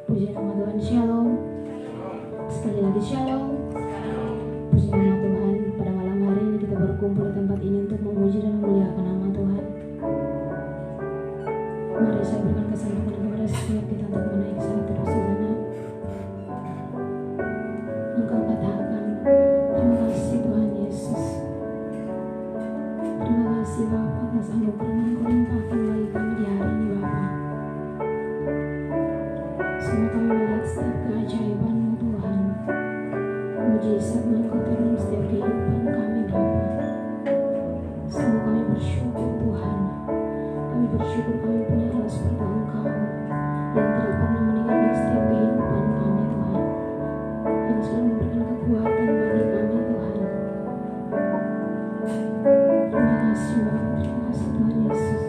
Puji nama Tuhan, Shalom. Sekali lagi Shalom. Puji nama Tuhan, pada malam hari ini kita berkumpul di tempat ini untuk memuji dan memuliakan nama Tuhan. Mari saya berikan kesempatan kepada setiap kita untuk menaik saat terus sejenak. Engkau katakan, terima kasih Tuhan Yesus. Terima kasih Bapa atas anugerah yang Kau limpahkan bagi kami di hari ini Bapa. Sungguh kami melihat setiap keajaiban-Mu Tuhan, mujizat-Mu yang Kau turun setiap kehidupan kami Bapa. Sungguh kami bersyukur Tuhan. Kami bersyukur kami punya Allah seperti Engkau yang tidak pernah meninggalkan setiap kehidupan kami Tuhan, yang selalu memberikan kekuatan bagi kami Tuhan. Terima kasih Bapa, terima kasih Tuhan Yesus.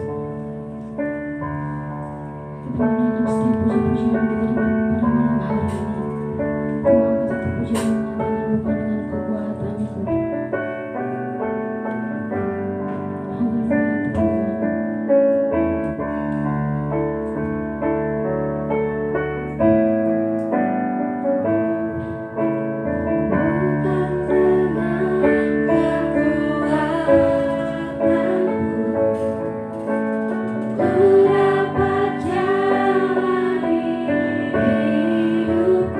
Kita menaikkan setiap puji-pujian kita pada malam hari ini. Tuhan angkat satu pujian mengatakan bukan dengan kekuatanku. Haleluya Tuhan. Ku dapat jalani hidup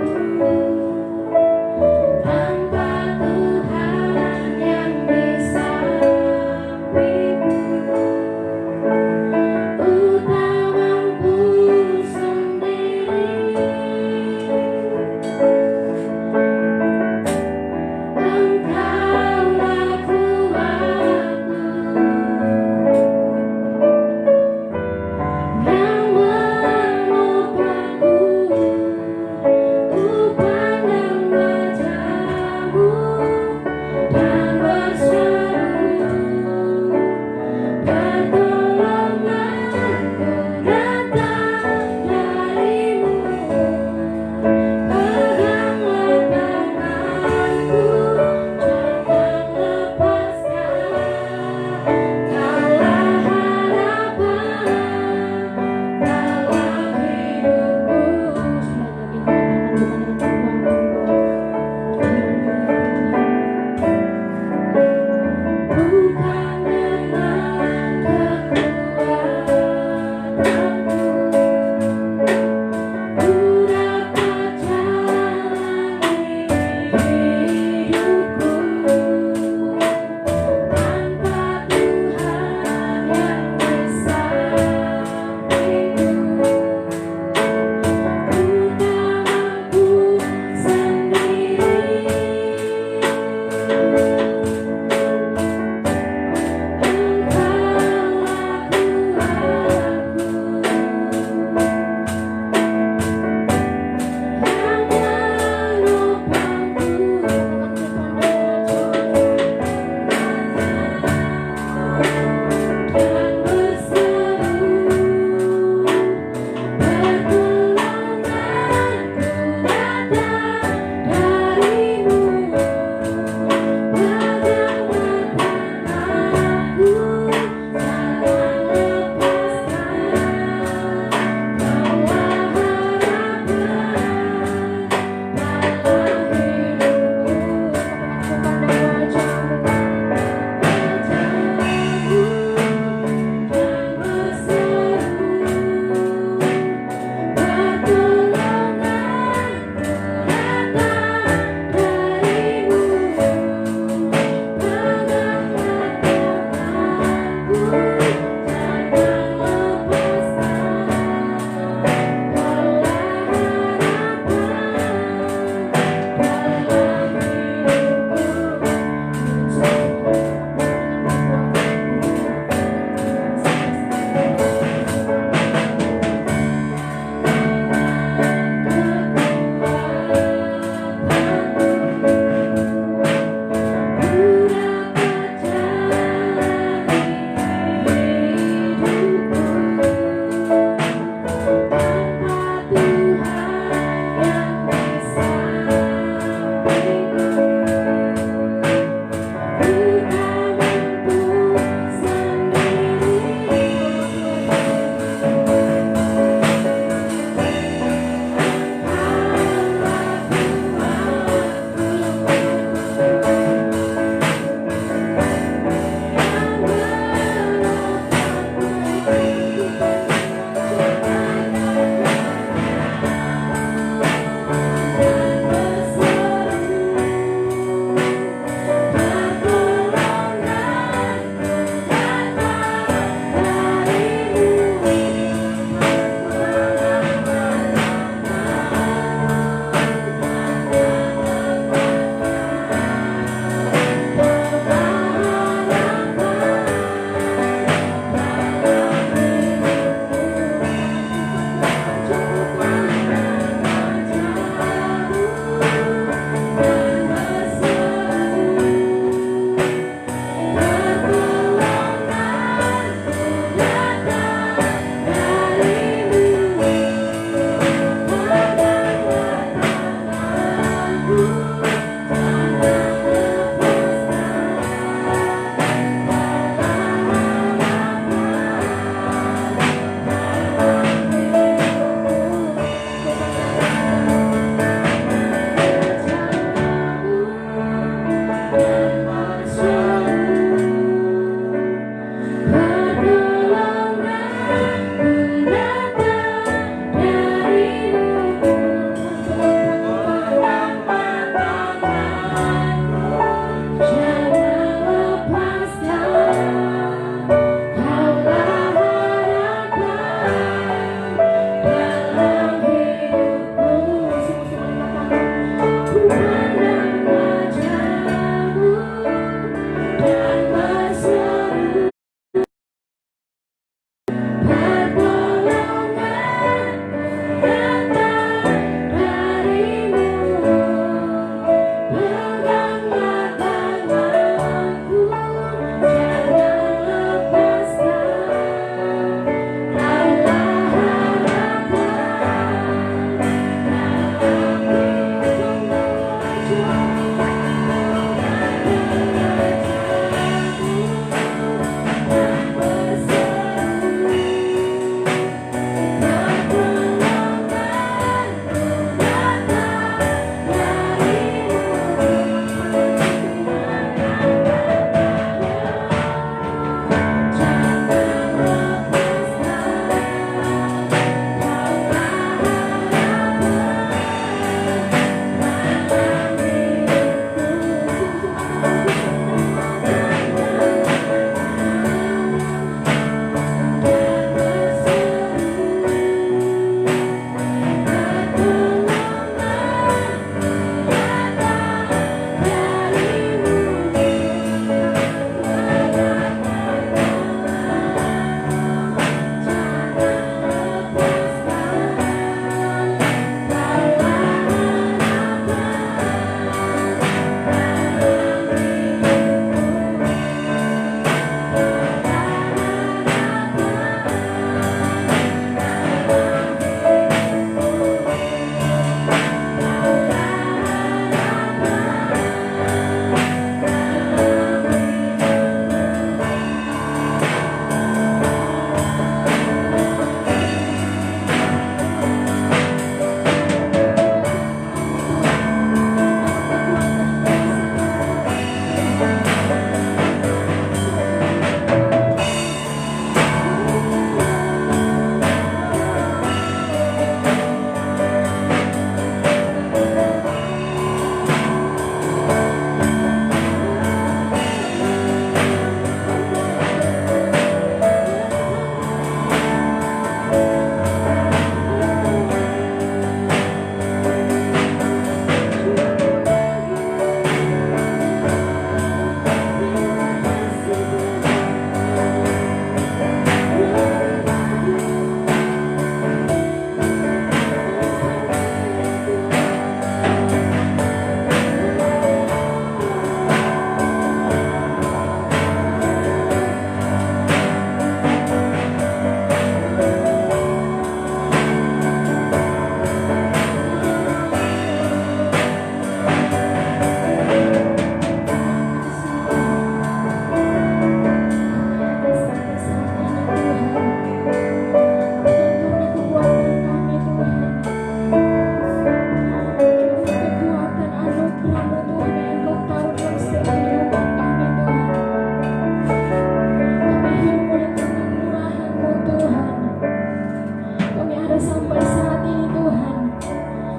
ada sampai saat ini Tuhan.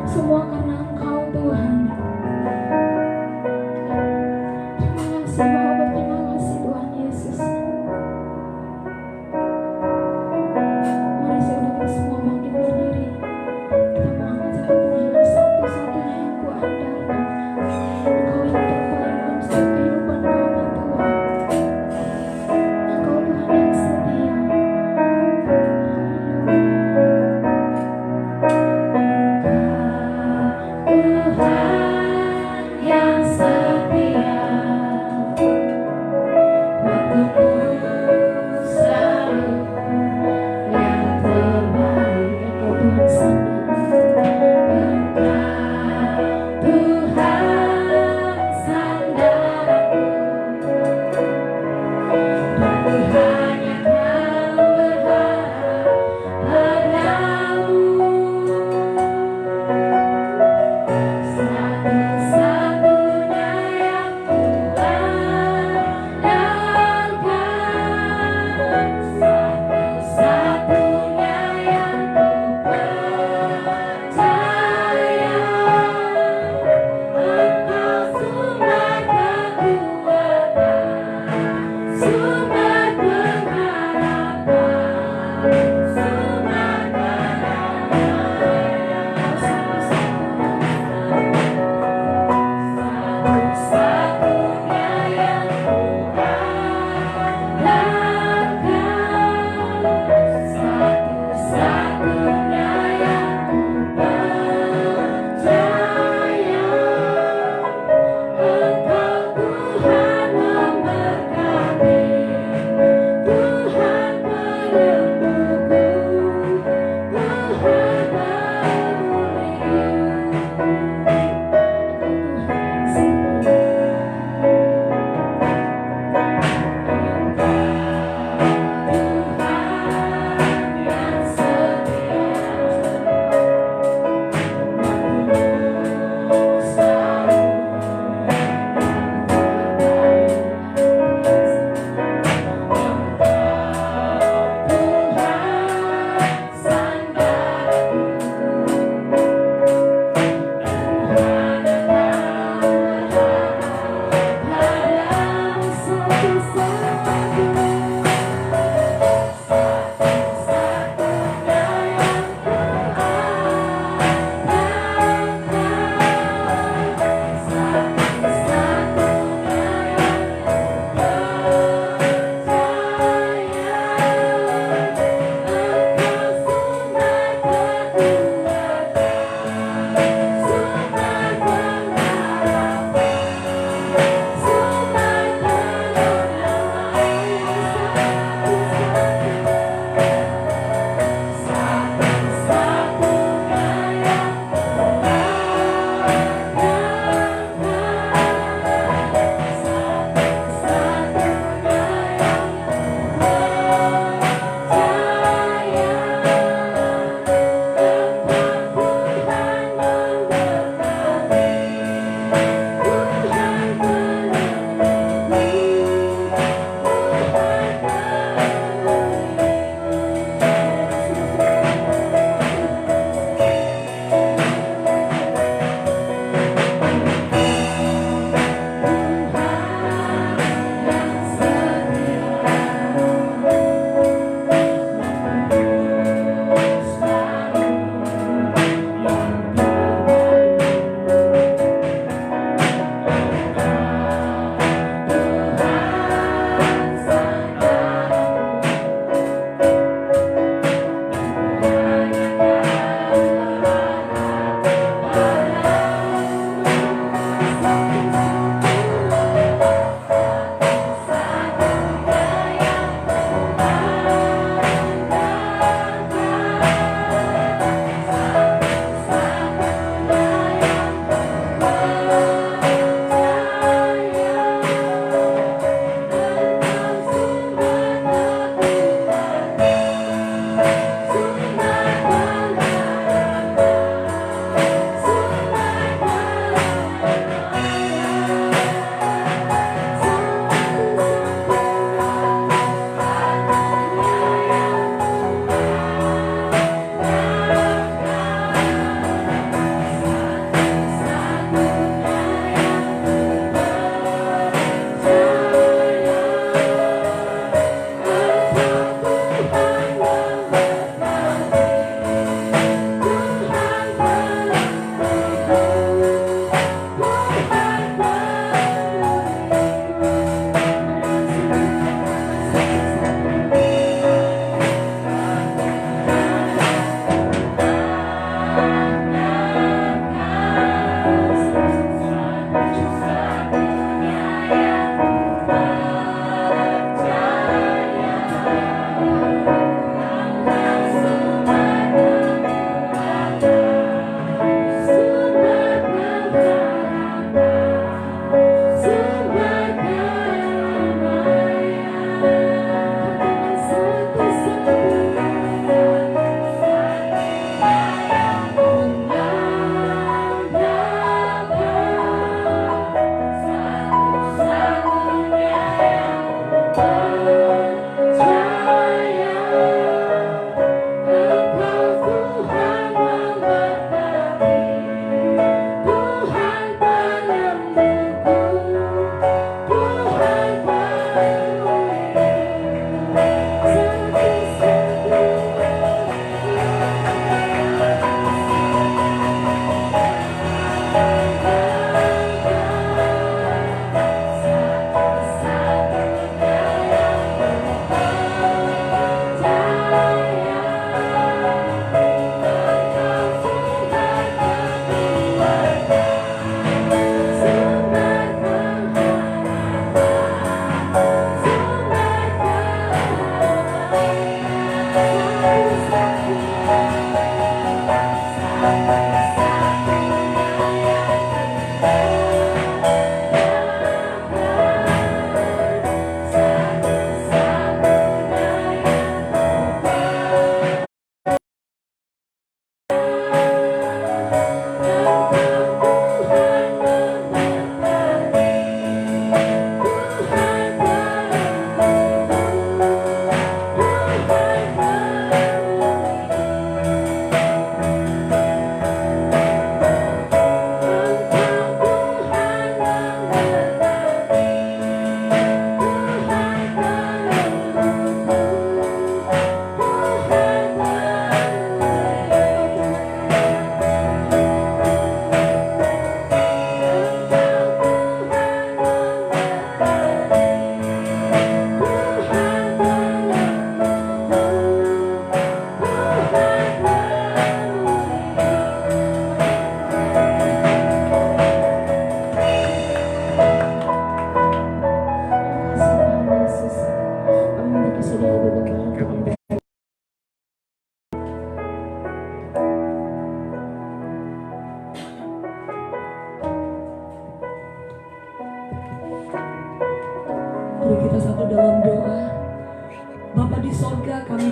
Semua karena Engkau Tuhan. Terima kasih Bapa, terima kasih Tuhan Yesus. Mari saudara kita semua bangkit berdiri. Kita mengangkat satu pujian satu-satunya yang kuandalkan. Engkau yang terbaik dalam setiap kehidupan kami Tuhan. Engkau Tuhan yang setia. Haleluya.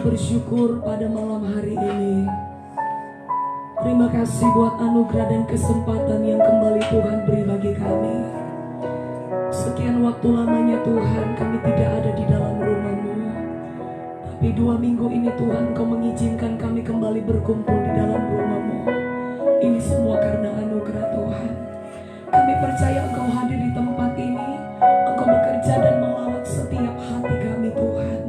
bersyukur pada malam hari ini. Terima kasih buat anugerah dan kesempatan yang kembali Tuhan beri bagi kami. Sekian waktu lamanya Tuhan kami tidak ada di dalam rumah-Mu, tapi 2 minggu ini Tuhan Kau mengizinkan kami kembali berkumpul di dalam rumah-Mu. Ini semua karena anugerah Tuhan. Kami percaya Engkau hadir di tempat ini, Engkau bekerja dan melawat setiap hati kami Tuhan.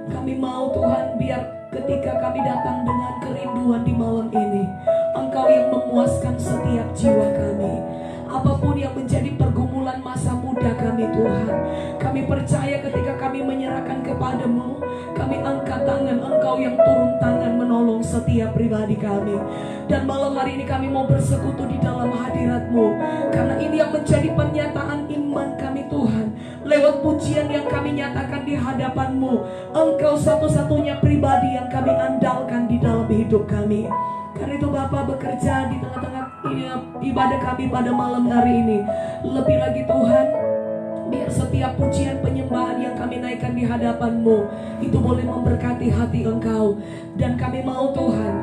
Kami mau Tuhan biar ketika kami datang dengan kerinduan di malam ini, Engkau yang memuaskan setiap jiwa kami. Apapun yang menjadi pergumulan masa muda kami Tuhan, kami percaya ketika kami menyerahkan kepadamu, kami angkat tangan, Engkau yang turun tangan menolong setiap pribadi kami. Dan malam hari ini kami mau bersekutu di dalam hadirat-Mu, karena ini yang menjadi pernyataan iman kami Tuhan. Lewat pujian yang kami nyatakan di hadapan-Mu, Engkau satu-satunya pribadi yang kami andalkan di dalam hidup kami. Karena itu Bapa bekerja di tengah-tengah ibadah kami pada malam hari ini. Lebih lagi Tuhan, biar setiap pujian penyembahan yang kami naikkan di hadapan-Mu itu boleh memberkati hati Engkau. Dan kami mau Tuhan,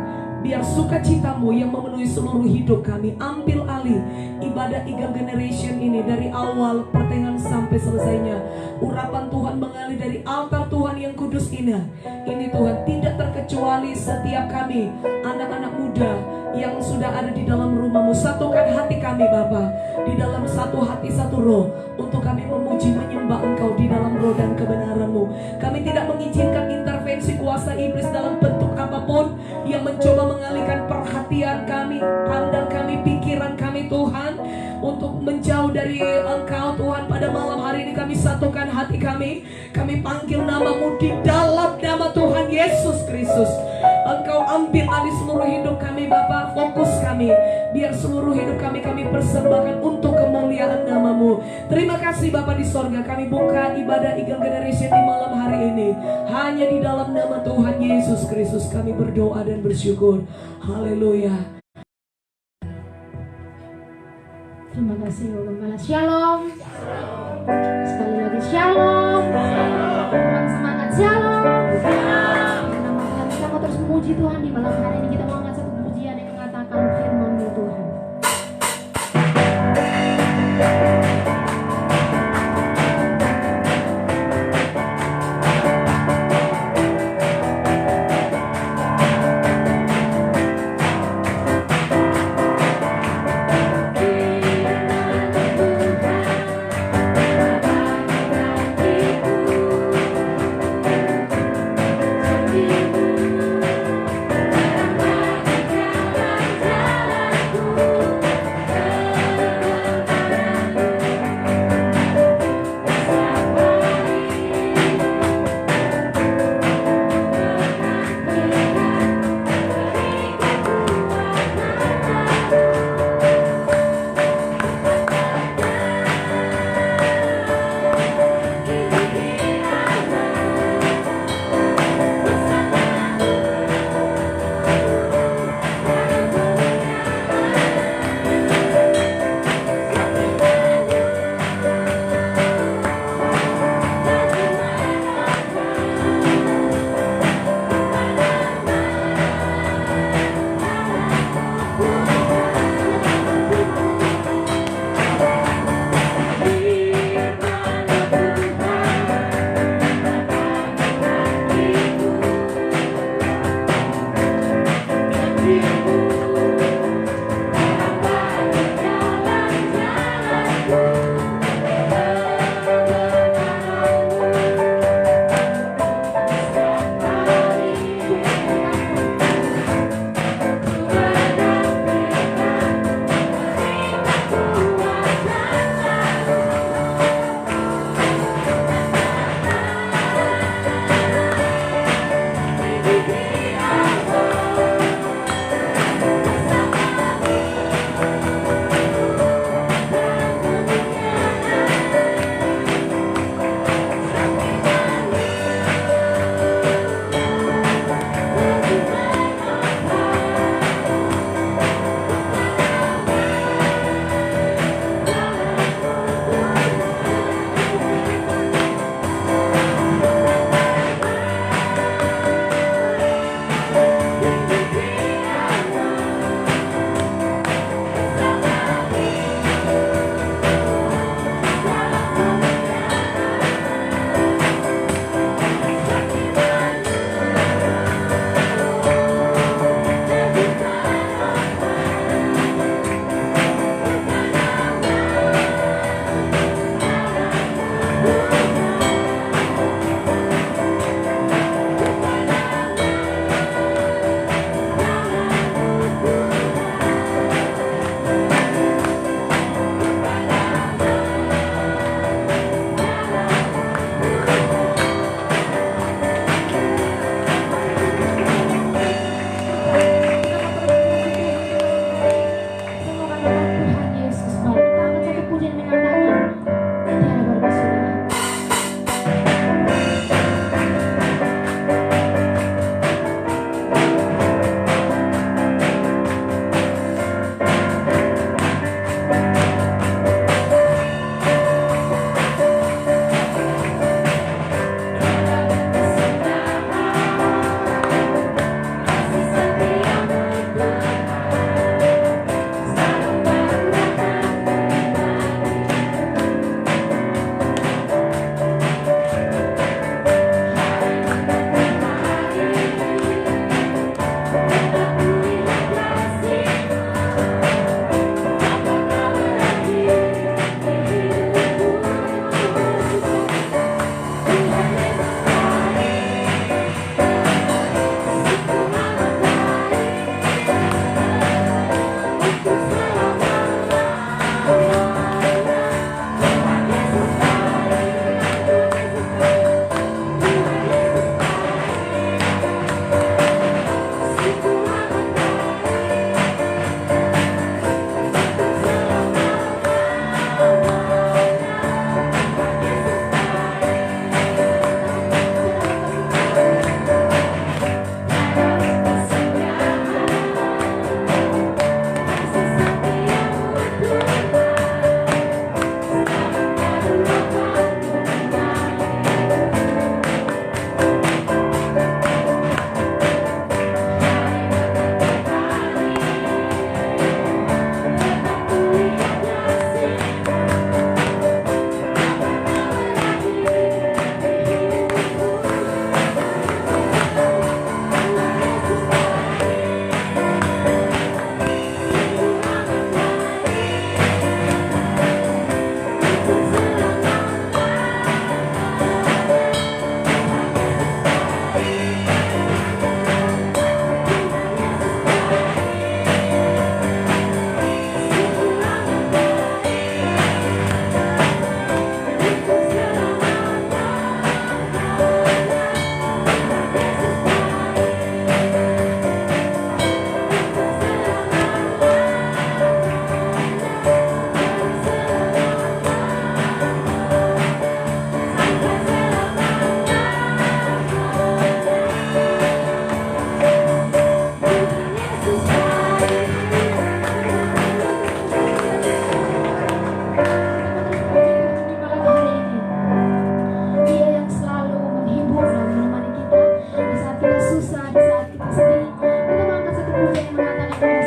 biar sukacita-Mu yang memenuhi seluruh hidup kami. Ambil alih ibadah Eagle Generation ini dari awal pertengahan sampai selesainya. Urapan Tuhan mengalir dari altar Tuhan yang kudus ini. Ini Tuhan, tidak terkecuali setiap kami anak-anak muda yang sudah ada di dalam rumah-Mu. Satukan hati kami Bapa di dalam satu hati satu roh, untuk kami memuji menyembah Engkau di dalam roh dan kebenaran-Mu. Kami tidak mengizinkan intervensi kuasa iblis dalam bentuk apapun yang mencoba mengalihkan perhatian kami, pandang kami, pikiran kami Tuhan, untuk menjauh dari Engkau Tuhan. Pada malam hari ini kami satukan hati kami. Kami panggil nama-Mu di dalam nama Tuhan Yesus Kristus. Engkau ambil alih seluruh hidup kami Bapa. Fokus kami, biar seluruh hidup kami persembahkan untuk kemuliaan nama-Mu. Terima kasih Bapa di sorga. Kami buka ibadah Eagle Generation di malam hari ini hanya di dalam nama Tuhan Yesus Kristus kami berdoa dan bersyukur. Haleluya. Terima kasih Bapak Gembala. Shalom. Sekali lagi shalom. Kurang semangat shalom. Nama Tuhan, kita mau terus memuji Tuhan di malam hari ini. Kita mau angkat satu pujian yang mengatakan firman-Mu Tuhan.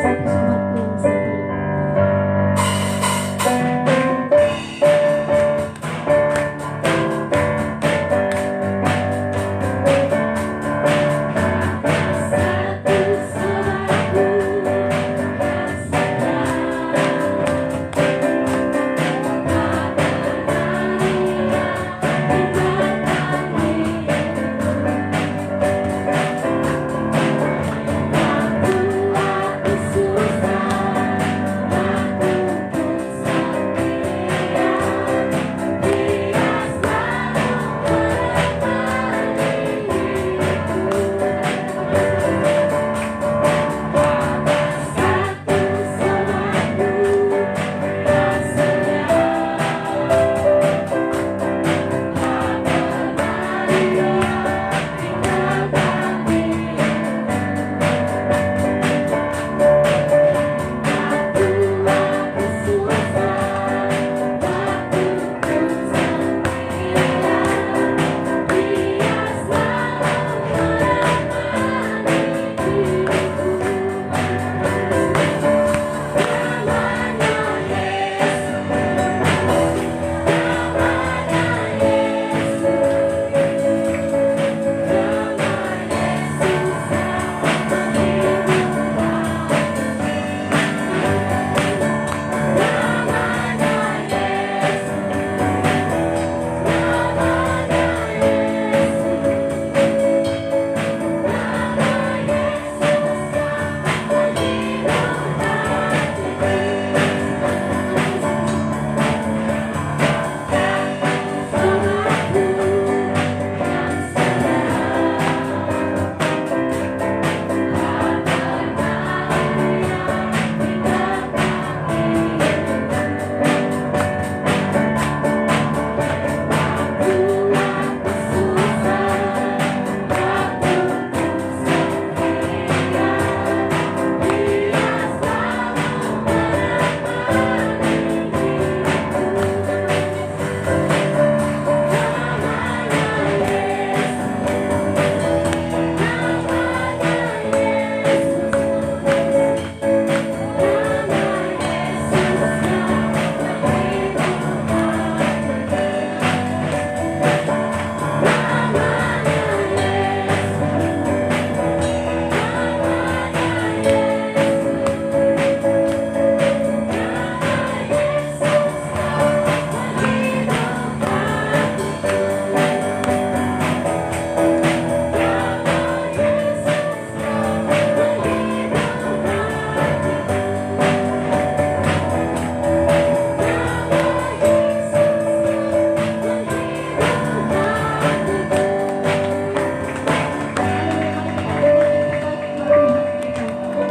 satu sobatku yang setia.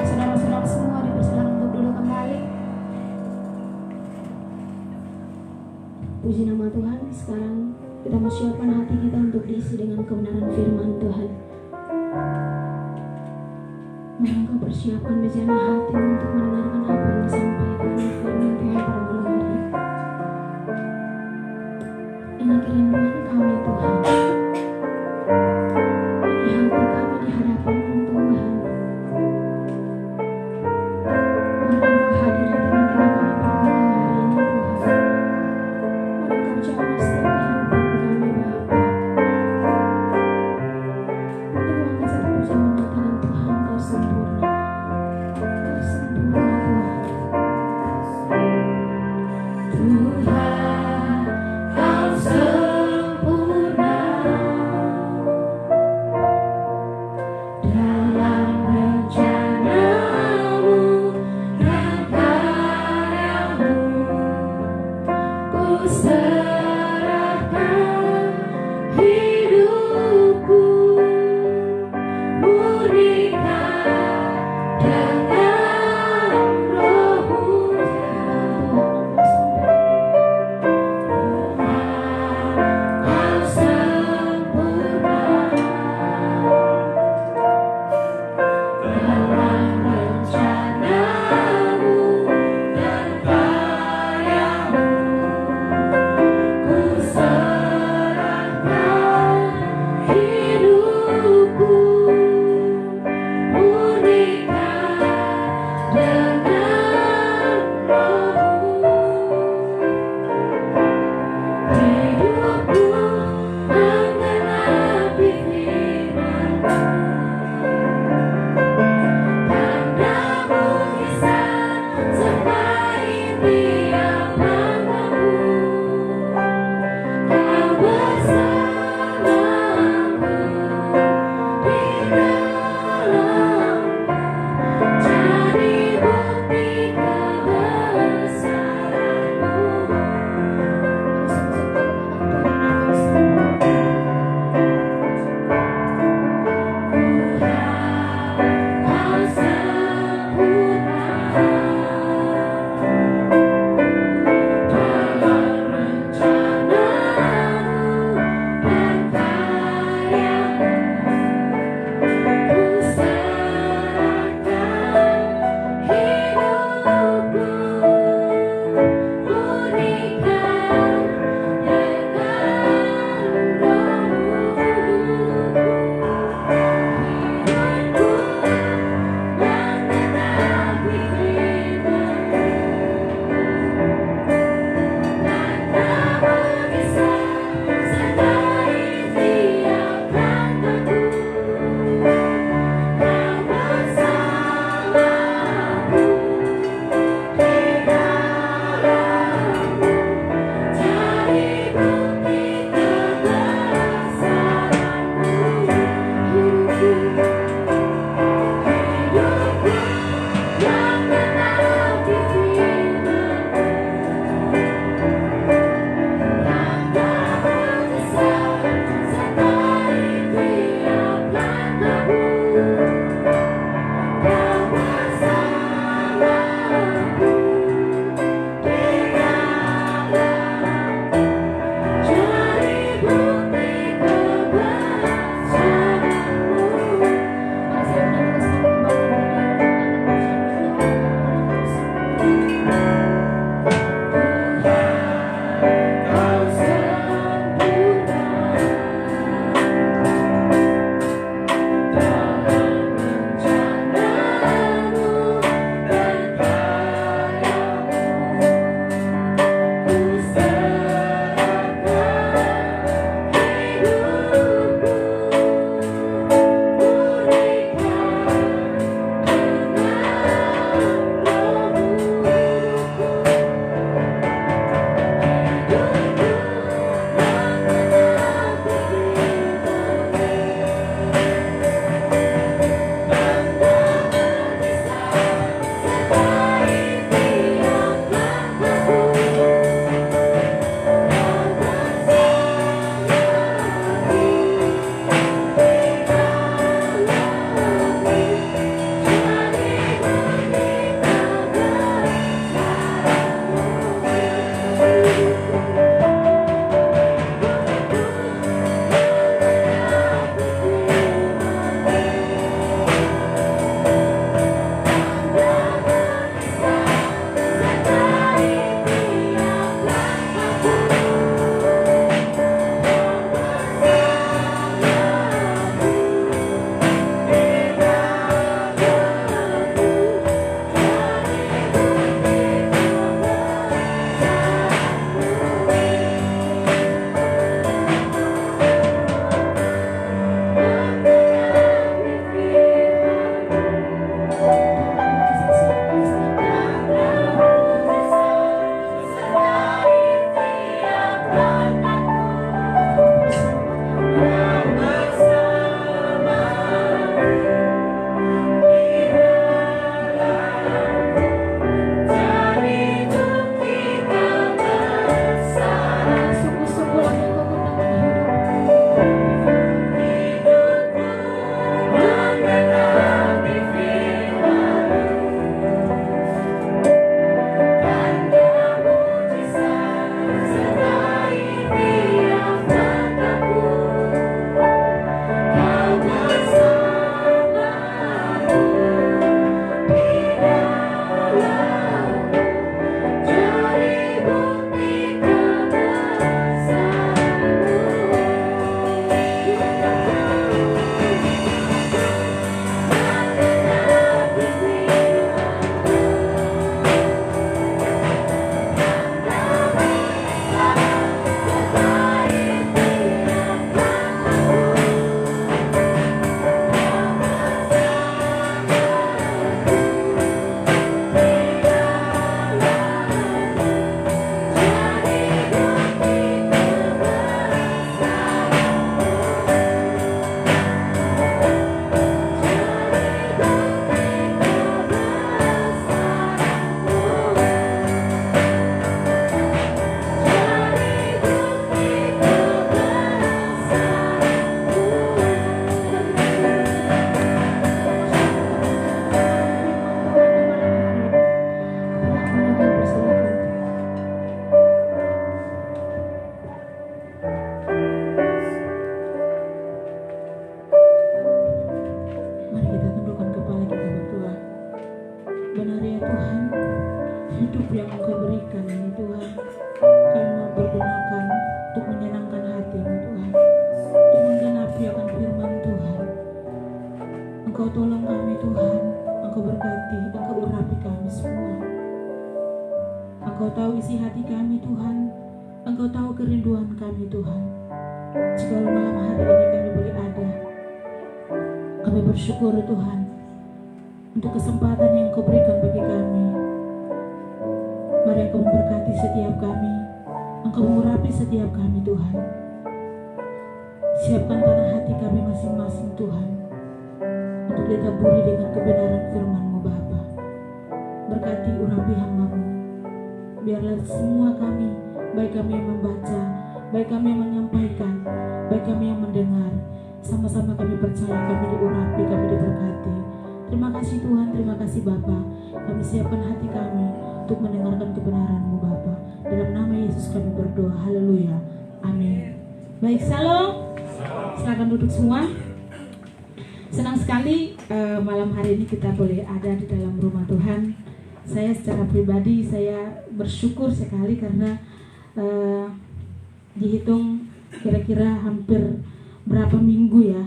Saudara-saudara semua dipersilakan untuk duduk kembali. Puji nama Tuhan. Sekarang kita mau siapkan hati kita untuk diisi dengan kebenaran firman Tuhan. Mari engkau persiapkan bejana hati untuk mendengarkan apa yang disampaikan oleh firman Tuhan pada malam hari ini. Ini kerinduan kami Tuhan. Ini hati kami di hadapan Tuhan. Mari engkau hadir di tengah-tengah kami pada malam hari ini Tuhan. Mari engkau jamah setiap kehidupan kami Bapa. Ibu angkat satu pujian mengatakan Tuhan kau sempurna. Kau sempurna. dengan rohmu. Hidupku menggenapi firman-Mu, tanda mujizat serta impian langkahku. Kau bersamaku di dalam, jadi ya Tuhan, hidup yang Engkau berikan ini Tuhan, kami mau pergunakan untuk menyenangkan hati-Mu Tuhan, untuk menggenapi akan firman Tuhan. Engkau tolong kami Tuhan, Engkau berkati, Engkau urapi kami semua. Engkau tahu isi hati kami Tuhan, Engkau tahu kerinduan kami Tuhan. Jika malam hari ini kami boleh ada, kami bersyukur Tuhan untuk kesempatan yang Engkau berikan bagi kami. Mari Engkau memberkati setiap kami, Engkau mengurapi setiap kami Tuhan. Siapkan tanah hati kami masing-masing Tuhan, untuk ditaburi dengan kebenaran firman-Mu Bapa. Berkati urapi hamba-Mu, biarlah semua kami, baik kami yang membaca, baik kami yang menyampaikan, baik kami yang mendengar, sama-sama kami percaya, kami diurapi, kami diberkati. Terima kasih Tuhan, terima kasih Bapa. Kami siapkan hati kami untuk mendengarkan kebenaran-Mu Bapa. Dalam nama Yesus kami berdoa, haleluya, amin. Baik, salam. Silakan duduk semua. Senang sekali malam hari ini kita boleh ada di dalam rumah Tuhan. Saya secara pribadi, saya bersyukur sekali karena dihitung kira-kira hampir berapa minggu ya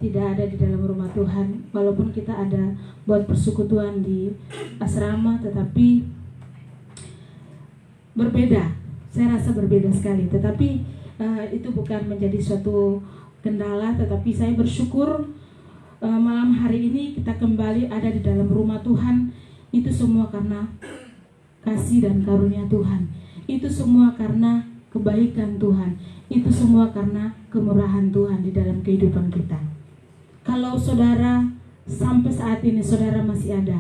tidak ada di dalam rumah Tuhan. Walaupun kita ada buat persekutuan di asrama, tetapi berbeda. Saya rasa berbeda sekali. Tetapi itu bukan menjadi suatu kendala. Tetapi saya bersyukur malam hari ini kita kembali ada di dalam rumah Tuhan. Itu semua karena kasih dan karunia Tuhan. Itu semua karena kebaikan Tuhan. Itu semua karena kemurahan Tuhan di dalam kehidupan kita. Kalau saudara sampai saat ini saudara masih ada,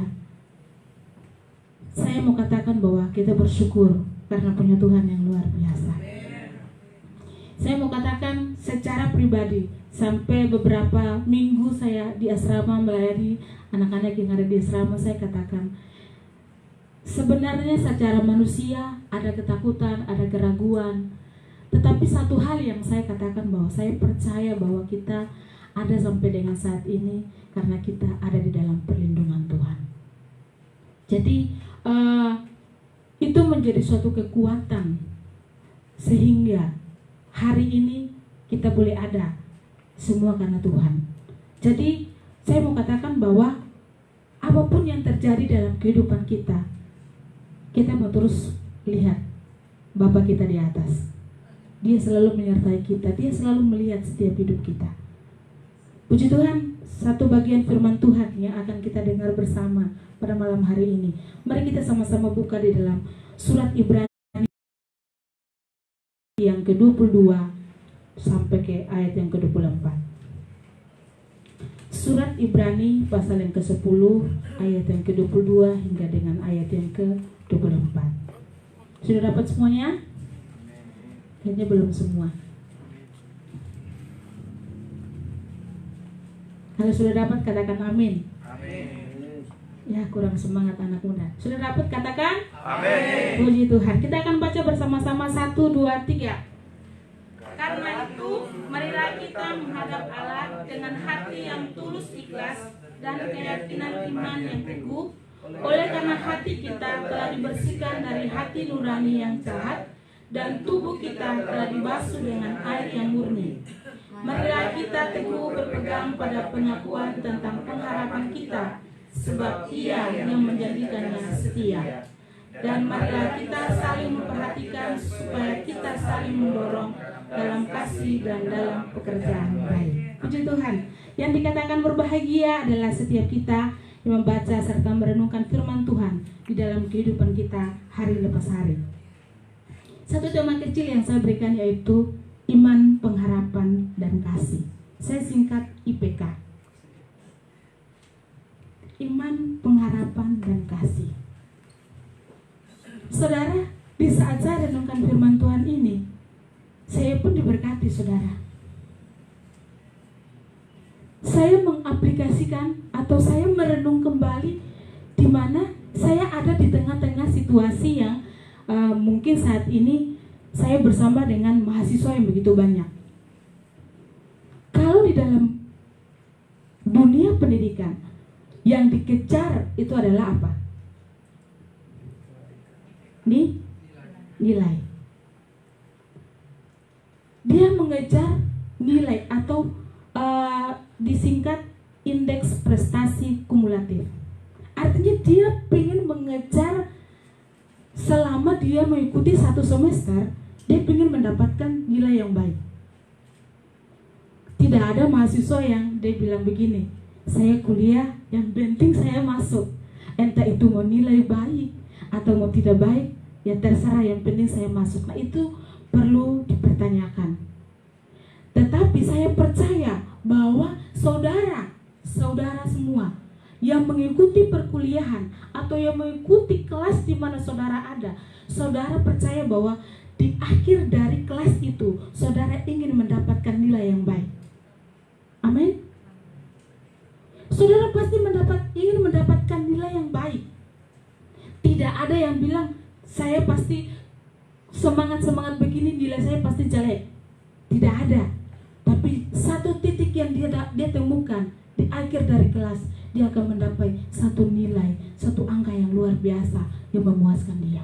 saya mau katakan bahwa kita bersyukur karena punya Tuhan yang luar biasa. Saya mau katakan secara pribadi, sampai beberapa minggu saya di asrama melayani anak-anak yang ada di asrama, saya katakan sebenarnya secara manusia ada ketakutan, ada keraguan. Tetapi satu hal yang saya katakan bahwa saya percaya bahwa kita ada sampai dengan saat ini karena kita ada di dalam perlindungan Tuhan. Jadi itu menjadi suatu kekuatan sehingga hari ini kita boleh ada semua karena Tuhan. Jadi saya mau katakan bahwa apapun yang terjadi dalam kehidupan kita, kita mau terus lihat Bapa kita di atas. Dia selalu menyertai kita, dia selalu melihat setiap hidup kita. Puji Tuhan, satu bagian firman Tuhan yang akan kita dengar bersama pada malam hari ini. Mari kita sama-sama buka di dalam surat Ibrani yang ke-22 sampai ke ayat yang ke-24. Surat Ibrani pasal yang ke-10 ayat yang ke-22 hingga dengan ayat yang ke-24. Sudah dapat semuanya? Kayaknya belum semua. Kalau sudah dapat katakan amin. Amin. Ya, kurang semangat anak muda. Sudah dapat katakan Amin. puji Tuhan. Kita akan baca bersama-sama 1, 2, 3. Karena itu marilah kita menghadap Allah dengan hati yang tulus ikhlas dan keyakinan iman yang teguh. Oleh karena hati kita telah dibersihkan dari hati nurani yang jahat dan tubuh kita telah dibasuh dengan air yang murni. Marilah kita teguh berpegang pada pengakuan tentang pengharapan kita, sebab Ia yang menjadikannya setia. Dan marilah kita saling memperhatikan supaya kita saling mendorong dalam kasih dan dalam pekerjaan baik. Puji Tuhan. Yang dikatakan berbahagia adalah setiap kita yang membaca serta merenungkan firman Tuhan di dalam kehidupan kita hari lepas hari. Satu tema kecil yang saya berikan yaitu iman, pengharapan, dan kasih. Saya singkat IPK. Iman, pengharapan, dan kasih. Saudara, di saat saya renungkan firman Tuhan ini, saya pun diberkati, saudara. Saya mengaplikasikan atau saya merenung kembali di mana saya ada di tengah-tengah situasi yang mungkin saat ini saya bersama dengan mahasiswa yang begitu banyak. Kalau di dalam dunia pendidikan yang dikejar itu adalah apa? nilai. Dia mengejar nilai atau disingkat indeks prestasi kumulatif. Artinya dia ingin mengejar, selama dia mengikuti satu semester, dia ingin mendapatkan nilai yang baik. Tidak ada mahasiswa yang dia bilang begini, saya kuliah yang penting saya masuk, entah itu mau nilai baik atau mau tidak baik, ya terserah, yang penting saya masuk. Nah, itu perlu dipertanyakan. Tetapi saya percaya bahwa saudara semua yang mengikuti perkuliahan atau yang mengikuti kelas di mana saudara ada, saudara percaya bahwa di akhir dari kelas itu saudara ingin mendapatkan nilai yang baik. Amin. Saudara pasti ingin mendapatkan nilai yang baik. Tidak ada yang bilang saya pasti semangat begini nilai saya pasti jelek. Tidak ada. Tapi satu titik yang dia temukan di akhir dari kelas, dia akan mendapat satu nilai, satu angka yang luar biasa yang memuaskan dia.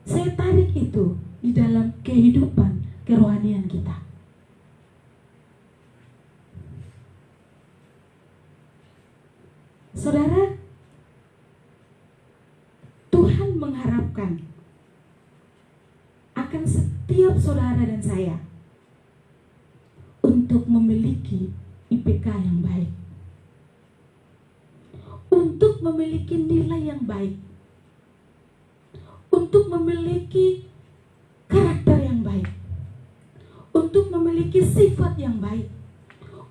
Saya tarik itu di dalam kehidupan kerohanian kita. Saudara, Tuhan mengharapkan akan setiap saudara dan saya untuk memiliki IPK yang baik, untuk memiliki nilai yang baik, untuk memiliki karakter yang baik, untuk memiliki sifat yang baik,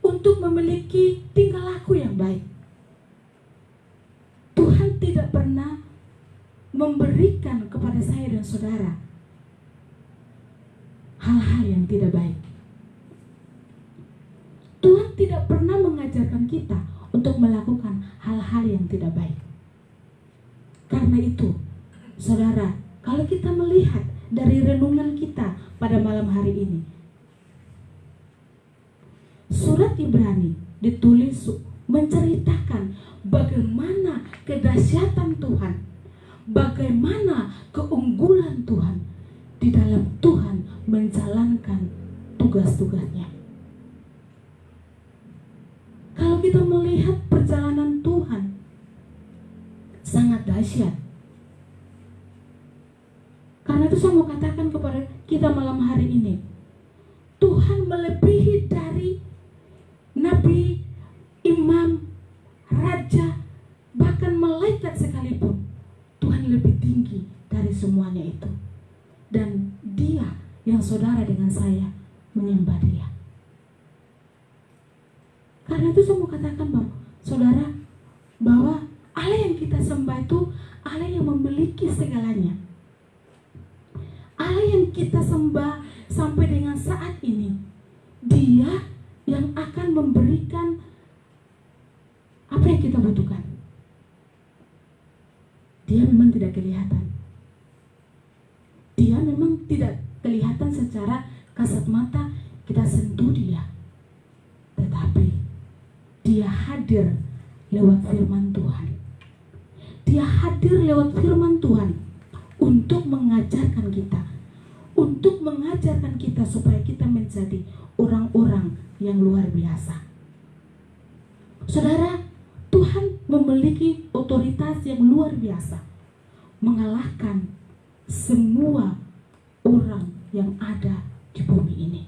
untuk memiliki tingkah laku yang baik. Tuhan tidak pernah memberikan kepada saya dan saudara hal-hal yang tidak baik. Tuhan tidak pernah mengajarkan kita untuk melakukan hal-hal yang tidak baik. Karena itu, saudara, kalau kita melihat dari renungan kita pada malam hari ini, surat Ibrani ditulis menceritakan bagaimana kedahsyatan Tuhan, bagaimana keunggulan Tuhan di dalam Tuhan menjalankan tugas-tugasnya. Kalau kita melihat perjalanan Tuhan, sangat dahsyat. Karena itu saya mau katakan kepada kita malam hari ini, Tuhan melebihi dari nabi, imam, raja, bahkan malaikat sekalipun. Tuhan lebih tinggi dari semuanya itu. Dan dia yang saudara dengan saya menyembah dia. Karena itu saya mau katakan bahwa saudara, bahwa Allah yang kita sembah itu Allah yang memiliki segalanya. Allah yang kita sembah sampai dengan saat ini, dia yang akan memberikan apa yang kita butuhkan. Dia memang tidak kelihatan. Dia memang tidak kelihatan secara kasat mata kita sentuh dia. Tetapi dia hadir lewat firman Tuhan. Dia hadir lewat firman Tuhan untuk mengajarkan kita, untuk mengajarkan kita supaya kita menjadi orang-orang yang luar biasa. Saudara, Tuhan memiliki otoritas yang luar biasa, mengalahkan semua orang yang ada di bumi ini.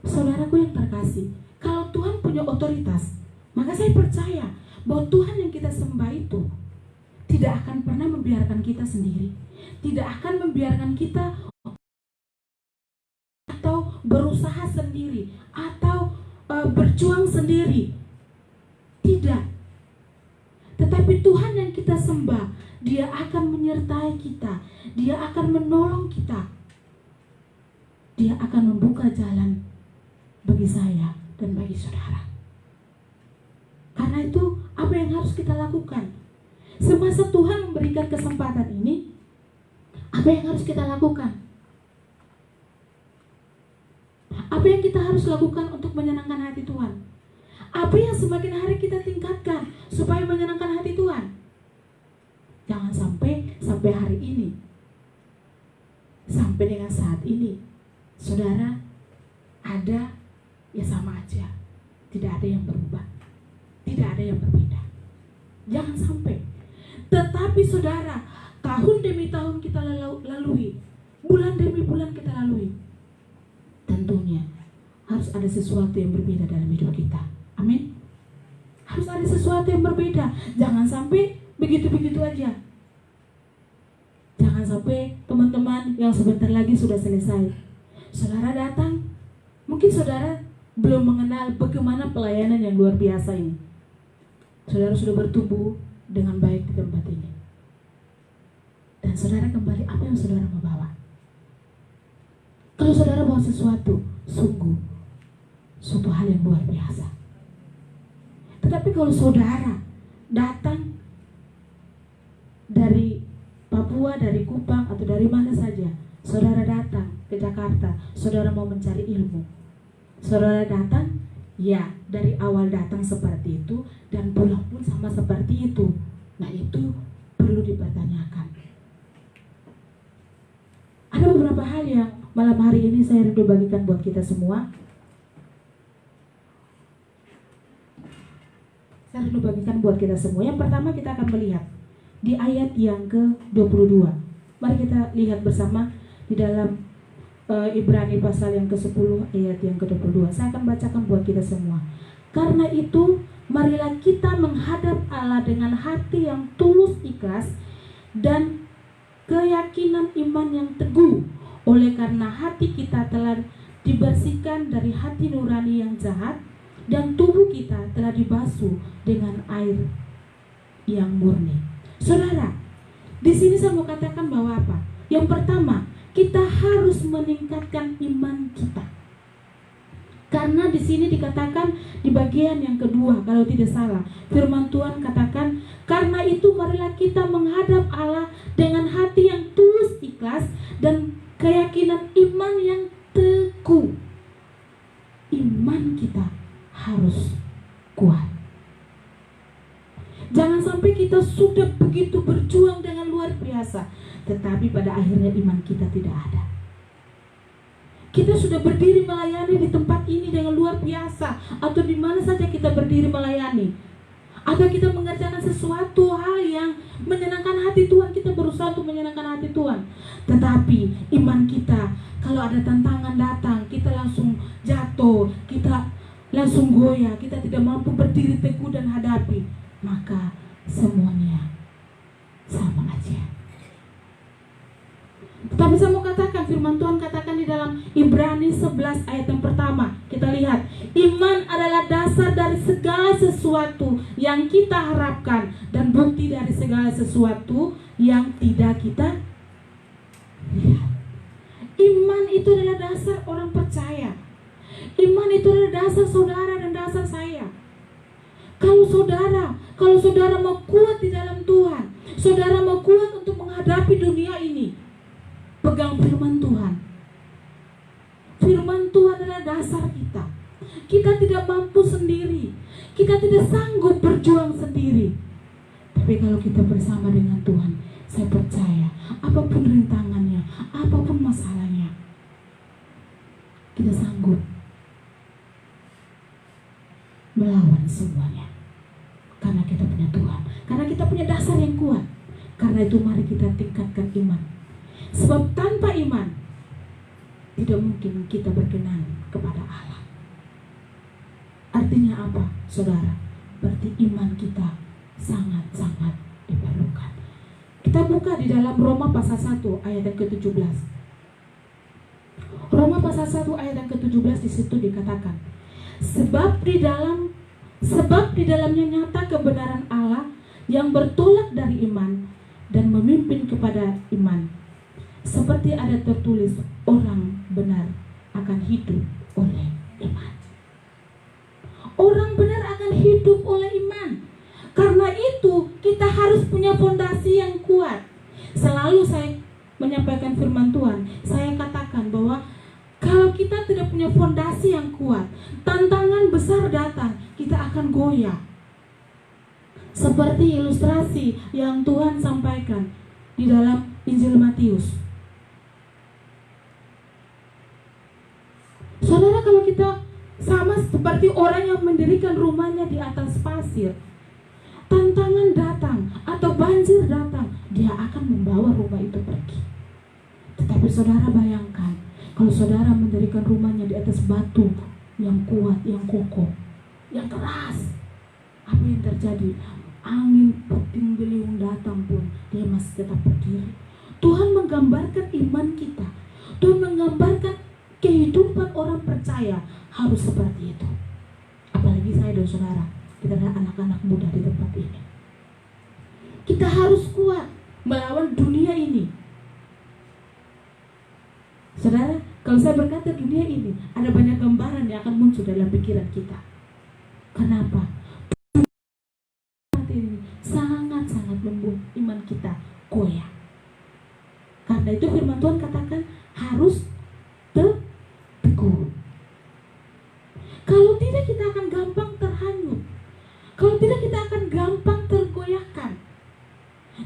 Saudaraku yang terkasih, kalau Tuhan punya otoritas, maka saya percaya bahwa Tuhan yang kita sembah itu tidak akan pernah membiarkan kita sendiri, tidak akan membiarkan kita atau berusaha sendiri atau berjuang sendiri. Tidak. Tetapi Tuhan yang kita sembah, dia akan menyertai kita, dia akan menolong kita, dia akan membuka jalan bagi saya dan bagi saudara. Karena itu, apa yang harus kita lakukan? Semasa Tuhan memberikan kesempatan ini, apa yang harus kita lakukan? Apa yang kita harus lakukan untuk menyenangkan hati Tuhan? Apa yang semakin hari kita tingkatkan supaya menyenangkan hati Tuhan? Jangan sampai sampai hari ini, sampai dengan saat ini, saudara, ada ya sama aja, tidak ada yang berubah, tidak ada yang berbeda. Jangan sampai. Tetapi saudara, tahun demi tahun kita lalui, bulan demi bulan kita lalui, tentunya harus ada sesuatu yang berbeda dalam hidup kita. Amin. Harus ada sesuatu yang berbeda. Jangan sampai begitu-begitu aja. Jangan sampai teman-teman yang sebentar lagi sudah selesai, saudara datang, mungkin saudara belum mengenal bagaimana pelayanan yang luar biasa ini. Saudara sudah bertumbuh dengan baik di tempat ini, dan saudara kembali, apa yang saudara mau bawa? Kalau saudara bawa sesuatu, sungguh suatu hal yang luar biasa. Tetapi kalau saudara datang dari Papua, dari Kupang, atau dari mana saja, saudara datang ke Jakarta, saudara mau mencari ilmu, saudara datang, ya dari awal datang seperti itu, dan pulang pun sama seperti itu. Nah, itu perlu dipertanyakan. Ada beberapa hal yang malam hari ini saya rindu bagikan buat kita semua. Saya rindu bagikan buat kita semua. Yang pertama, kita akan melihat di ayat yang ke-22. Mari kita lihat bersama di dalam Ibrani pasal yang ke-10 ayat yang ke-22. Saya akan bacakan buat kita semua. Karena itu, marilah kita menghadap Allah dengan hati yang tulus ikhlas dan keyakinan iman yang teguh. Oleh karena hati kita telah dibersihkan dari hati nurani yang jahat, dan tubuh kita telah dibasuh dengan air yang murni. Saudara, di sini saya mau katakan bahwa apa? Yang pertama, kita harus meningkatkan iman kita. Karena di sini dikatakan di bagian yang kedua, kalau tidak salah, firman Tuhan katakan, karena itu marilah kita menghadap Allah dengan hati yang tulus ikhlas dan keyakinan iman yang teguh. Iman kita harus kuat. Jangan sampai kita sudah begitu berjuang dengan luar biasa, tetapi pada akhirnya iman kita tidak ada. Kita sudah berdiri melayani di tempat ini dengan luar biasa, atau di mana saja kita berdiri melayani, atau kita mengerjakan sesuatu hal yang menyenangkan hati Tuhan, kita berusaha untuk menyenangkan hati Tuhan. Tetapi iman kita, kalau ada tantangan datang, kita langsung jatuh, kita langsung goyah, kita tidak mampu berdiri teguh dan hadapi, maka semuanya sama aja. Tapi saya mau katakan, firman Tuhan katakan di dalam Ibrani 11 ayat yang pertama, kita lihat, iman adalah dasar dari segala sesuatu yang kita harapkan dan bukti dari segala sesuatu yang tidak kita lihat. Iman itu adalah dasar orang percaya. Iman itu adalah dasar saudara dan dasar saya. Kalau saudara mau kuat di dalam Tuhan, saudara mau kuat untuk menghadapi dunia ini, pegang firman Tuhan. Firman Tuhan adalah dasar kita. Kita tidak mampu sendiri, kita tidak sanggup berjuang sendiri. Tapi kalau kita bersama dengan Tuhan, saya percaya apapun rintangannya, apapun masalahnya, kita sanggup melawan semuanya. Karena kita punya Tuhan, karena kita punya dasar yang kuat. Karena itu mari kita tingkatkan iman. Sebab tanpa iman tidak mungkin kita berkenan kepada Allah. Artinya apa, saudara? Berarti iman kita sangat-sangat diperlukan. Kita buka di dalam Roma pasal 1 ayat yang ke-17. Roma pasal 1 ayat yang ke-17, di situ dikatakan, Sebab di dalamnya nyata kebenaran Allah yang bertolak dari iman dan memimpin kepada iman. Seperti ada tertulis, orang benar akan hidup oleh iman. Orang benar akan hidup oleh iman. Karena itu kita harus punya fondasi yang kuat. Selalu saya menyampaikan firman Tuhan, saya katakan bahwa kalau kita tidak punya fondasi yang kuat, tantangan besar datang, kita akan goyah. Seperti ilustrasi yang Tuhan sampaikan di dalam Injil Matius. Saudara, kalau kita sama seperti orang yang mendirikan rumahnya di atas pasir, tantangan datang atau banjir datang, dia akan membawa rumah itu pergi. Tetapi saudara bayangkan, kalau saudara mendirikan rumahnya di atas batu yang kuat, yang kokoh, yang keras, apa yang terjadi? Angin puting beliung datang pun dia masih tetap berdiri. Tuhan menggambarkan iman kita. Tuhan menggambarkan kehidupan orang percaya harus seperti itu. Apalagi saya dan saudara, kita adalah anak-anak muda di tempat ini. Kita harus kuat melawan dunia ini. Saudara, kalau saya berkata dunia ini, ada banyak gambaran yang akan muncul dalam pikiran kita. Kenapa? Ini sangat-sangat membuat iman kita goyah. Karena itu firman Tuhan katakan harus teguh. Kalau tidak, kita akan gampang terhanyut. Kalau tidak, kita akan gampang tergoyahkan.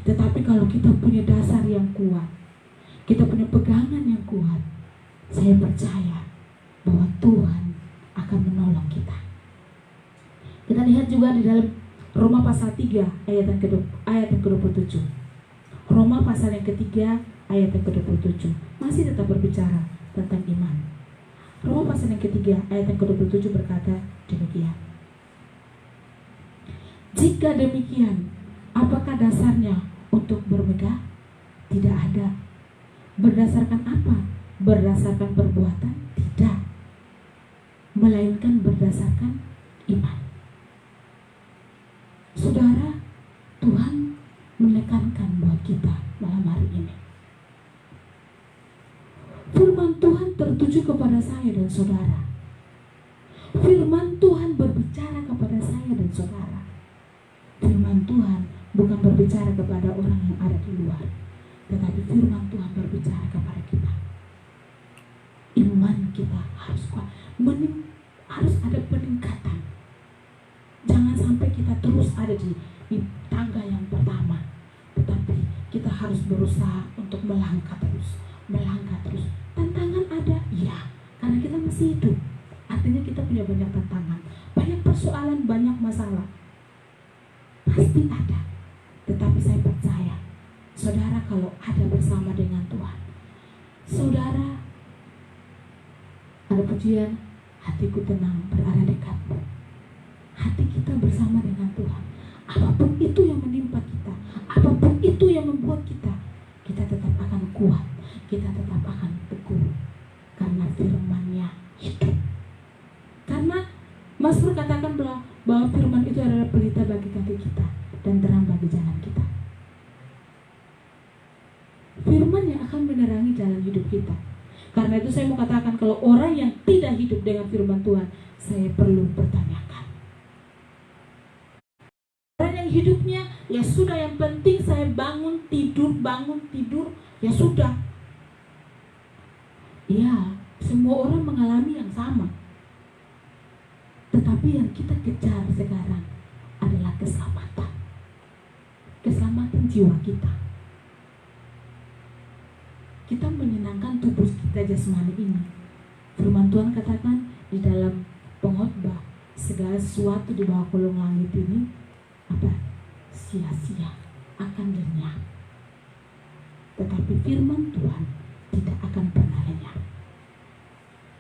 Tetapi kalau kita punya dasar yang kuat, kita punya pegangan yang kuat, saya percaya bahwa Tuhan akan menolong kita. Kita lihat juga di dalam Roma pasal 3 ayat yang ke-27. Roma pasal yang ketiga ayat yang ke-27 masih tetap berbicara tentang iman. Roma pasal yang ketiga ayat yang ke-27 berkata demikian. Jika demikian, apakah dasarnya untuk bermegah? Tidak ada. Berdasarkan apa? Berdasarkan perbuatan? Tidak. Melainkan berdasarkan iman. Saudara, Tuhan menekankan buat kita malam hari ini. Firman Tuhan tertuju kepada saya dan saudara. Firman Tuhan berbicara kepada saya dan saudara. Firman Tuhan bukan berbicara kepada orang yang ada di luar, tetapi firman Tuhan berbicara kepada kita. Iman kita harus kuat, harus ada peningkatan. Jangan sampai kita terus ada di tangga yang pertama, tetapi kita harus berusaha untuk melangkah terus. Tantangan ada, ya, karena kita masih hidup. Artinya kita punya banyak tantangan, banyak persoalan, banyak masalah. Pasti ada. Tetapi saya percaya, saudara, kalau ada bersama dengan Tuhan, saudara, ada pujian, hatiku tenang berada dekatmu. Hati kita bersama dengan Tuhan. Apapun itu yang menimpa kita, apapun itu yang membuat kita tetap akan kuat, kita tetap akan teguh, karena firman-Nya hidup. Karena Mazmur katakan bahwa firman itu adalah pelita bagi kaki kita dan terang bagi jalan kita. Firman yang akan menerangi jalan hidup kita. Karena itu saya mau katakan, kalau orang yang tidak hidup dengan firman Tuhan, saya perlu pertanyakan. Orang yang hidupnya, ya sudah, yang penting saya bangun tidur, ya sudah. Ya, semua orang mengalami yang sama. Tetapi yang kita kejar sekarang adalah keselamatan. Keselamatan jiwa kita. Kita menyenangkan tubuh kita jasmani ini. Firman Tuhan katakan di dalam Pengkhotbah, segala sesuatu di bawah kolong langit ini sia-sia, akan lenyap. Tetapi firman Tuhan tidak akan pernah lenyap.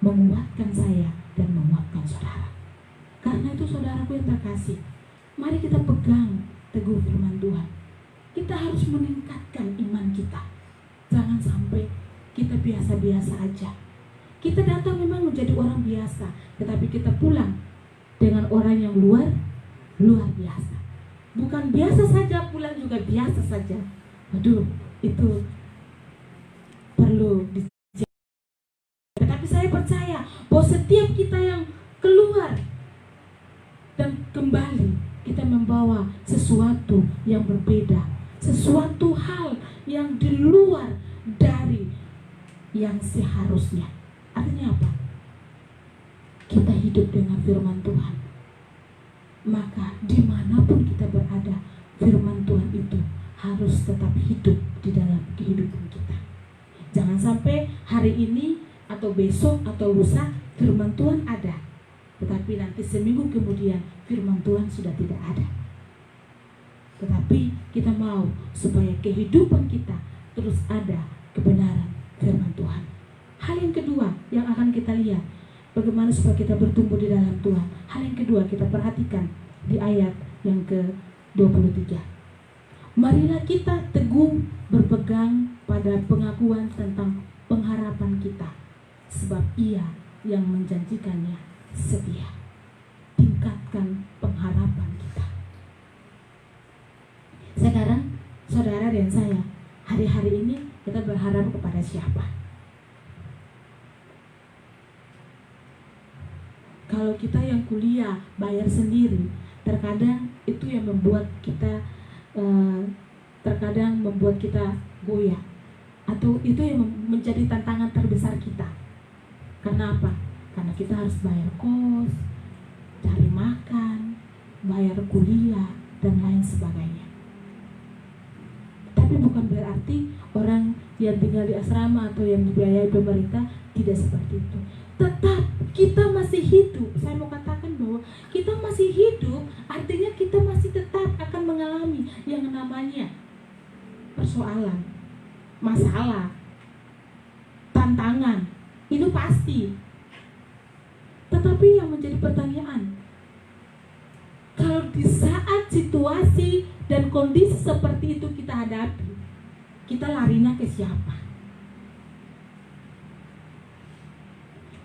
Menguatkan saya dan menguatkan saudara. Karena itu saudaraku yang terkasih, mari kita pegang teguh firman Tuhan. Kita harus meningkatkan iman kita. Jangan sampai kita biasa-biasa aja. Kita datang memang menjadi orang biasa, tetapi kita pulang dengan orang yang luar biasa. Bukan biasa saja, pulang juga biasa saja. Waduh, itu perlu dicek. Tetapi saya percaya bahwa setiap kita yang keluar dan kembali, kita membawa sesuatu yang berbeda, sesuatu hal yang di luar dari yang seharusnya. Artinya apa? Kita hidup dengan firman Tuhan, maka dimanapun kita berada, firman Tuhan itu harus tetap hidup di dalam kehidupan kita. Jangan sampai hari ini atau besok atau lusa firman Tuhan ada, tetapi nanti seminggu kemudian firman Tuhan sudah tidak ada. Tetapi kita mau supaya kehidupan kita terus ada kebenaran firman Tuhan. Hal yang kedua yang akan kita lihat, bagaimana supaya kita bertumbuh di dalam Tuhan. Hal yang kedua kita perhatikan di ayat yang ke-23. Marilah kita teguh berpegang pada pengakuan tentang pengharapan kita, sebab Ia yang menjanjikannya setia. Tingkatkan pengharapan kita. Sekarang saudara dan saya, hari-hari ini kita berharap kepada siapa? Kalau kita yang kuliah bayar sendiri, terkadang itu yang membuat kita goyah, atau itu yang menjadi tantangan terbesar kita. Karena apa? Karena kita harus bayar kos, cari makan, bayar kuliah, dan lain sebagainya. Tapi bukan berarti orang yang tinggal di asrama atau yang dibiayai pemerintah tidak seperti itu. Tetap kita masih hidup. Saya mau katakan bahwa kita masih hidup, artinya kita masih tetap akan mengalami yang namanya persoalan, masalah, tantangan. Itu pasti. Tetapi yang menjadi pertanyaan, kalau di saat situasi dan kondisi seperti itu kita hadapi, kita larinya ke siapa?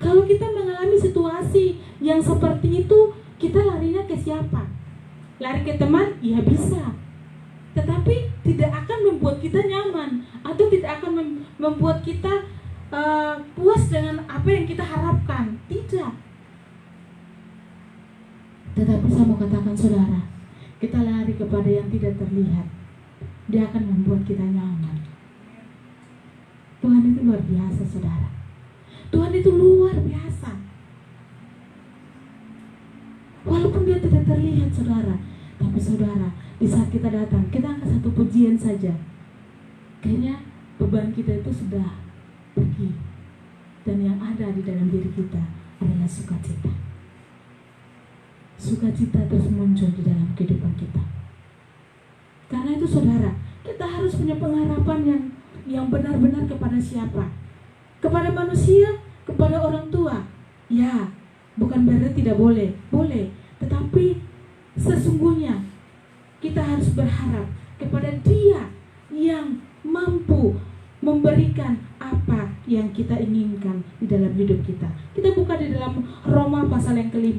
Kalau kita mengalami situasi yang seperti itu, kita larinya ke siapa? Lari ke teman? Ya bisa. Tetapi tidak akan membuat kita nyaman, atau tidak akan membuat kita puas dengan apa yang kita harapkan. Tidak. Tetapi saya mau katakan saudara, kita lari kepada yang tidak terlihat, dia akan membuat kita nyaman. Tuhan itu luar biasa saudara. Tuhan itu luar biasa. Walaupun dia tidak terlihat saudara, tapi saudara, di saat kita datang, kita angkat satu pujian saja, kayaknya beban kita itu sudah pergi, dan yang ada di dalam diri kita adalah sukacita. Sukacita terus muncul di dalam kehidupan kita. Karena itu saudara, kita harus punya pengharapan yang benar-benar kepada siapa? Kepada manusia, kepada orang tua. Ya, bukan berarti tidak boleh, boleh. Tetapi sesungguhnya kita harus berharap kepada Dia yang mampu memberikan apa yang kita inginkan di dalam hidup kita. Kita buka di dalam Roma pasal yang ke-5,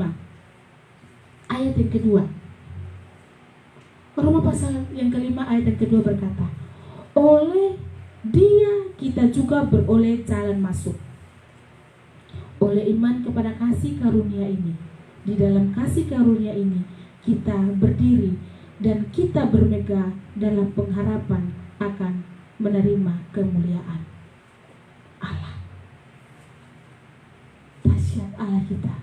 ayat yang kedua. Roma pasal yang ke-5 ayat yang kedua berkata, oleh Dia kita juga beroleh jalan masuk oleh iman kepada kasih karunia ini. Di dalam kasih karunia ini kita berdiri dan kita bermegah dalam pengharapan akan menerima kemuliaan Allah. Dahsyat Allah kita.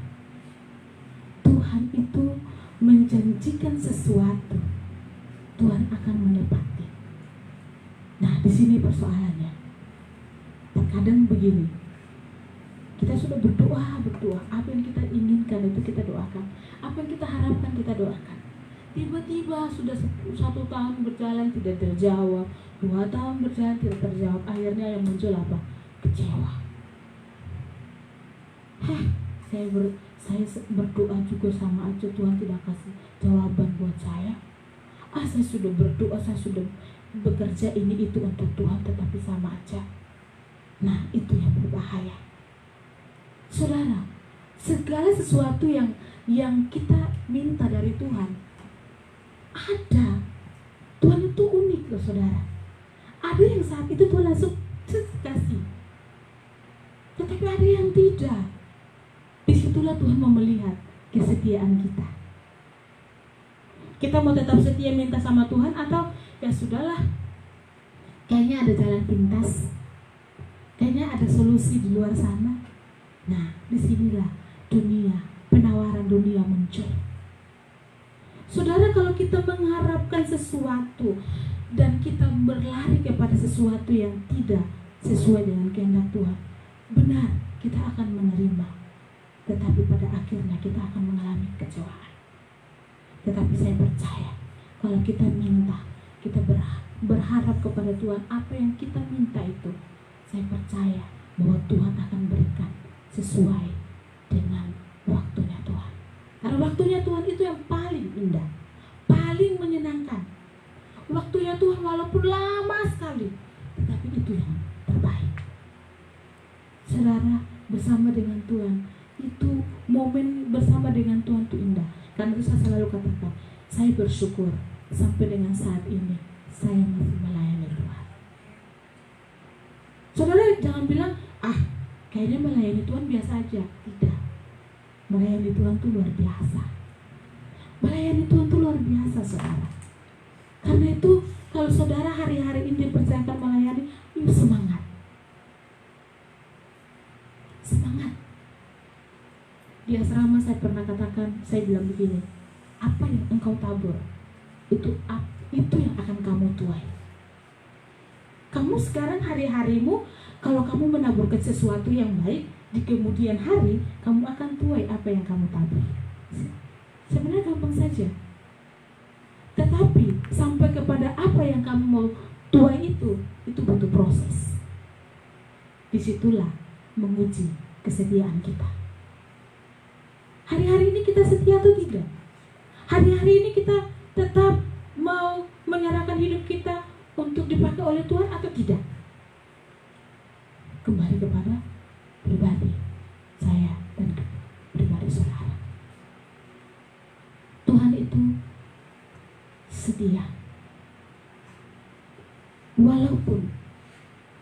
Tuhan itu menjanjikan sesuatu, Tuhan akan menepati. Nah, di sini persoalannya. Terkadang begini, kita sudah berdoa, apa yang kita inginkan itu kita doakan, apa yang kita harapkan kita doakan. Tiba-tiba sudah 1 tahun berjalan tidak terjawab, 2 tahun berjalan tidak terjawab, akhirnya yang muncul apa? Kecewa. Saya berdoa juga sama aja Tuhan tidak kasih jawaban buat saya. Saya sudah berdoa, saya sudah bekerja ini itu untuk Tuhan, tetapi sama aja. Nah, itu yang berbahaya. Saudara, segala sesuatu yang kita minta dari Tuhan ada. Tuhan itu unik loh saudara. Ada yang saat itu Tuhan langsung kasih, tetapi ada yang tidak. Disitulah Tuhan mau melihat kesetiaan kita. Kita mau tetap setia minta sama Tuhan, atau ya sudahlah, kayaknya ada jalan pintas, kayaknya ada solusi di luar sana. Nah, disinilah penawaran dunia muncul. Saudara, kalau kita mengharapkan sesuatu, dan kita berlari kepada sesuatu yang tidak sesuai dengan kehendak Tuhan, benar kita akan menerima, tetapi pada akhirnya kita akan mengalami kecewaan. Tetapi saya percaya kalau kita minta, kita berharap kepada Tuhan, apa yang kita minta itu, saya percaya bahwa Tuhan akan berikan sesuai dengan waktunya Tuhan. Karena waktunya Tuhan itu yang paling indah, paling menyenangkan. Waktunya Tuhan walaupun lama sekali, tetapi itu yang terbaik. Saudara, bersama dengan Tuhan itu, momen bersama dengan Tuhan itu indah. Karena itu saya selalu katakan, saya bersyukur sampai dengan saat ini saya masih melayani Tuhan. Saudara jangan bilang, kayaknya melayani Tuhan biasa aja. Tidak, melayani Tuhan itu luar biasa. Melayani Tuhan itu luar biasa, saudara. Karena itu kalau saudara hari-hari ini dipercayakan melayani, yuk semangat. Semangat. Di asrama saya pernah katakan, saya bilang begini, apa yang engkau tabur, itu yang akan kamu tuai. Kamu sekarang hari-harimu, kalau kamu menaburkan sesuatu yang baik, di kemudian hari kamu akan tuai apa yang kamu tabur. Sebenarnya gampang saja. Tetapi sampai kepada apa yang kamu mau tuai itu butuh proses. Disitulah menguji kesetiaan kita. Hari-hari ini kita setia atau tidak? Hari-hari ini kita tetap mau menyerahkan hidup kita untuk dipakai oleh Tuhan atau tidak? Kembali kepada pribadi saya dan pribadi saudara. Tuhan itu setia. Walaupun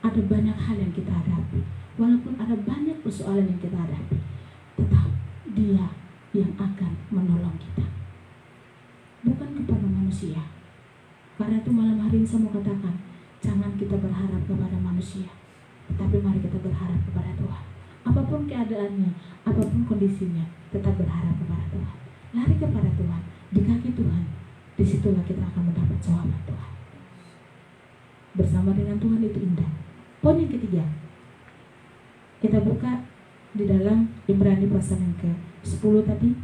ada banyak hal yang kita hadapi, walaupun ada banyak persoalan yang kita hadapi, tetap Dia yang akan menolong kita, bukan kepada manusia. Karena itu malam hari ini saya mau katakan, jangan kita berharap kepada manusia, tetapi mari kita berharap kepada Tuhan. Apapun keadaannya, apapun kondisinya, tetap berharap kepada Tuhan. Lari kepada Tuhan, di kaki Tuhan. Disitulah kita akan mendapat jawaban Tuhan. Bersama dengan Tuhan itu indah. Poin yang ketiga, kita buka di dalam Ibrani pasal yang ke-10 tadi.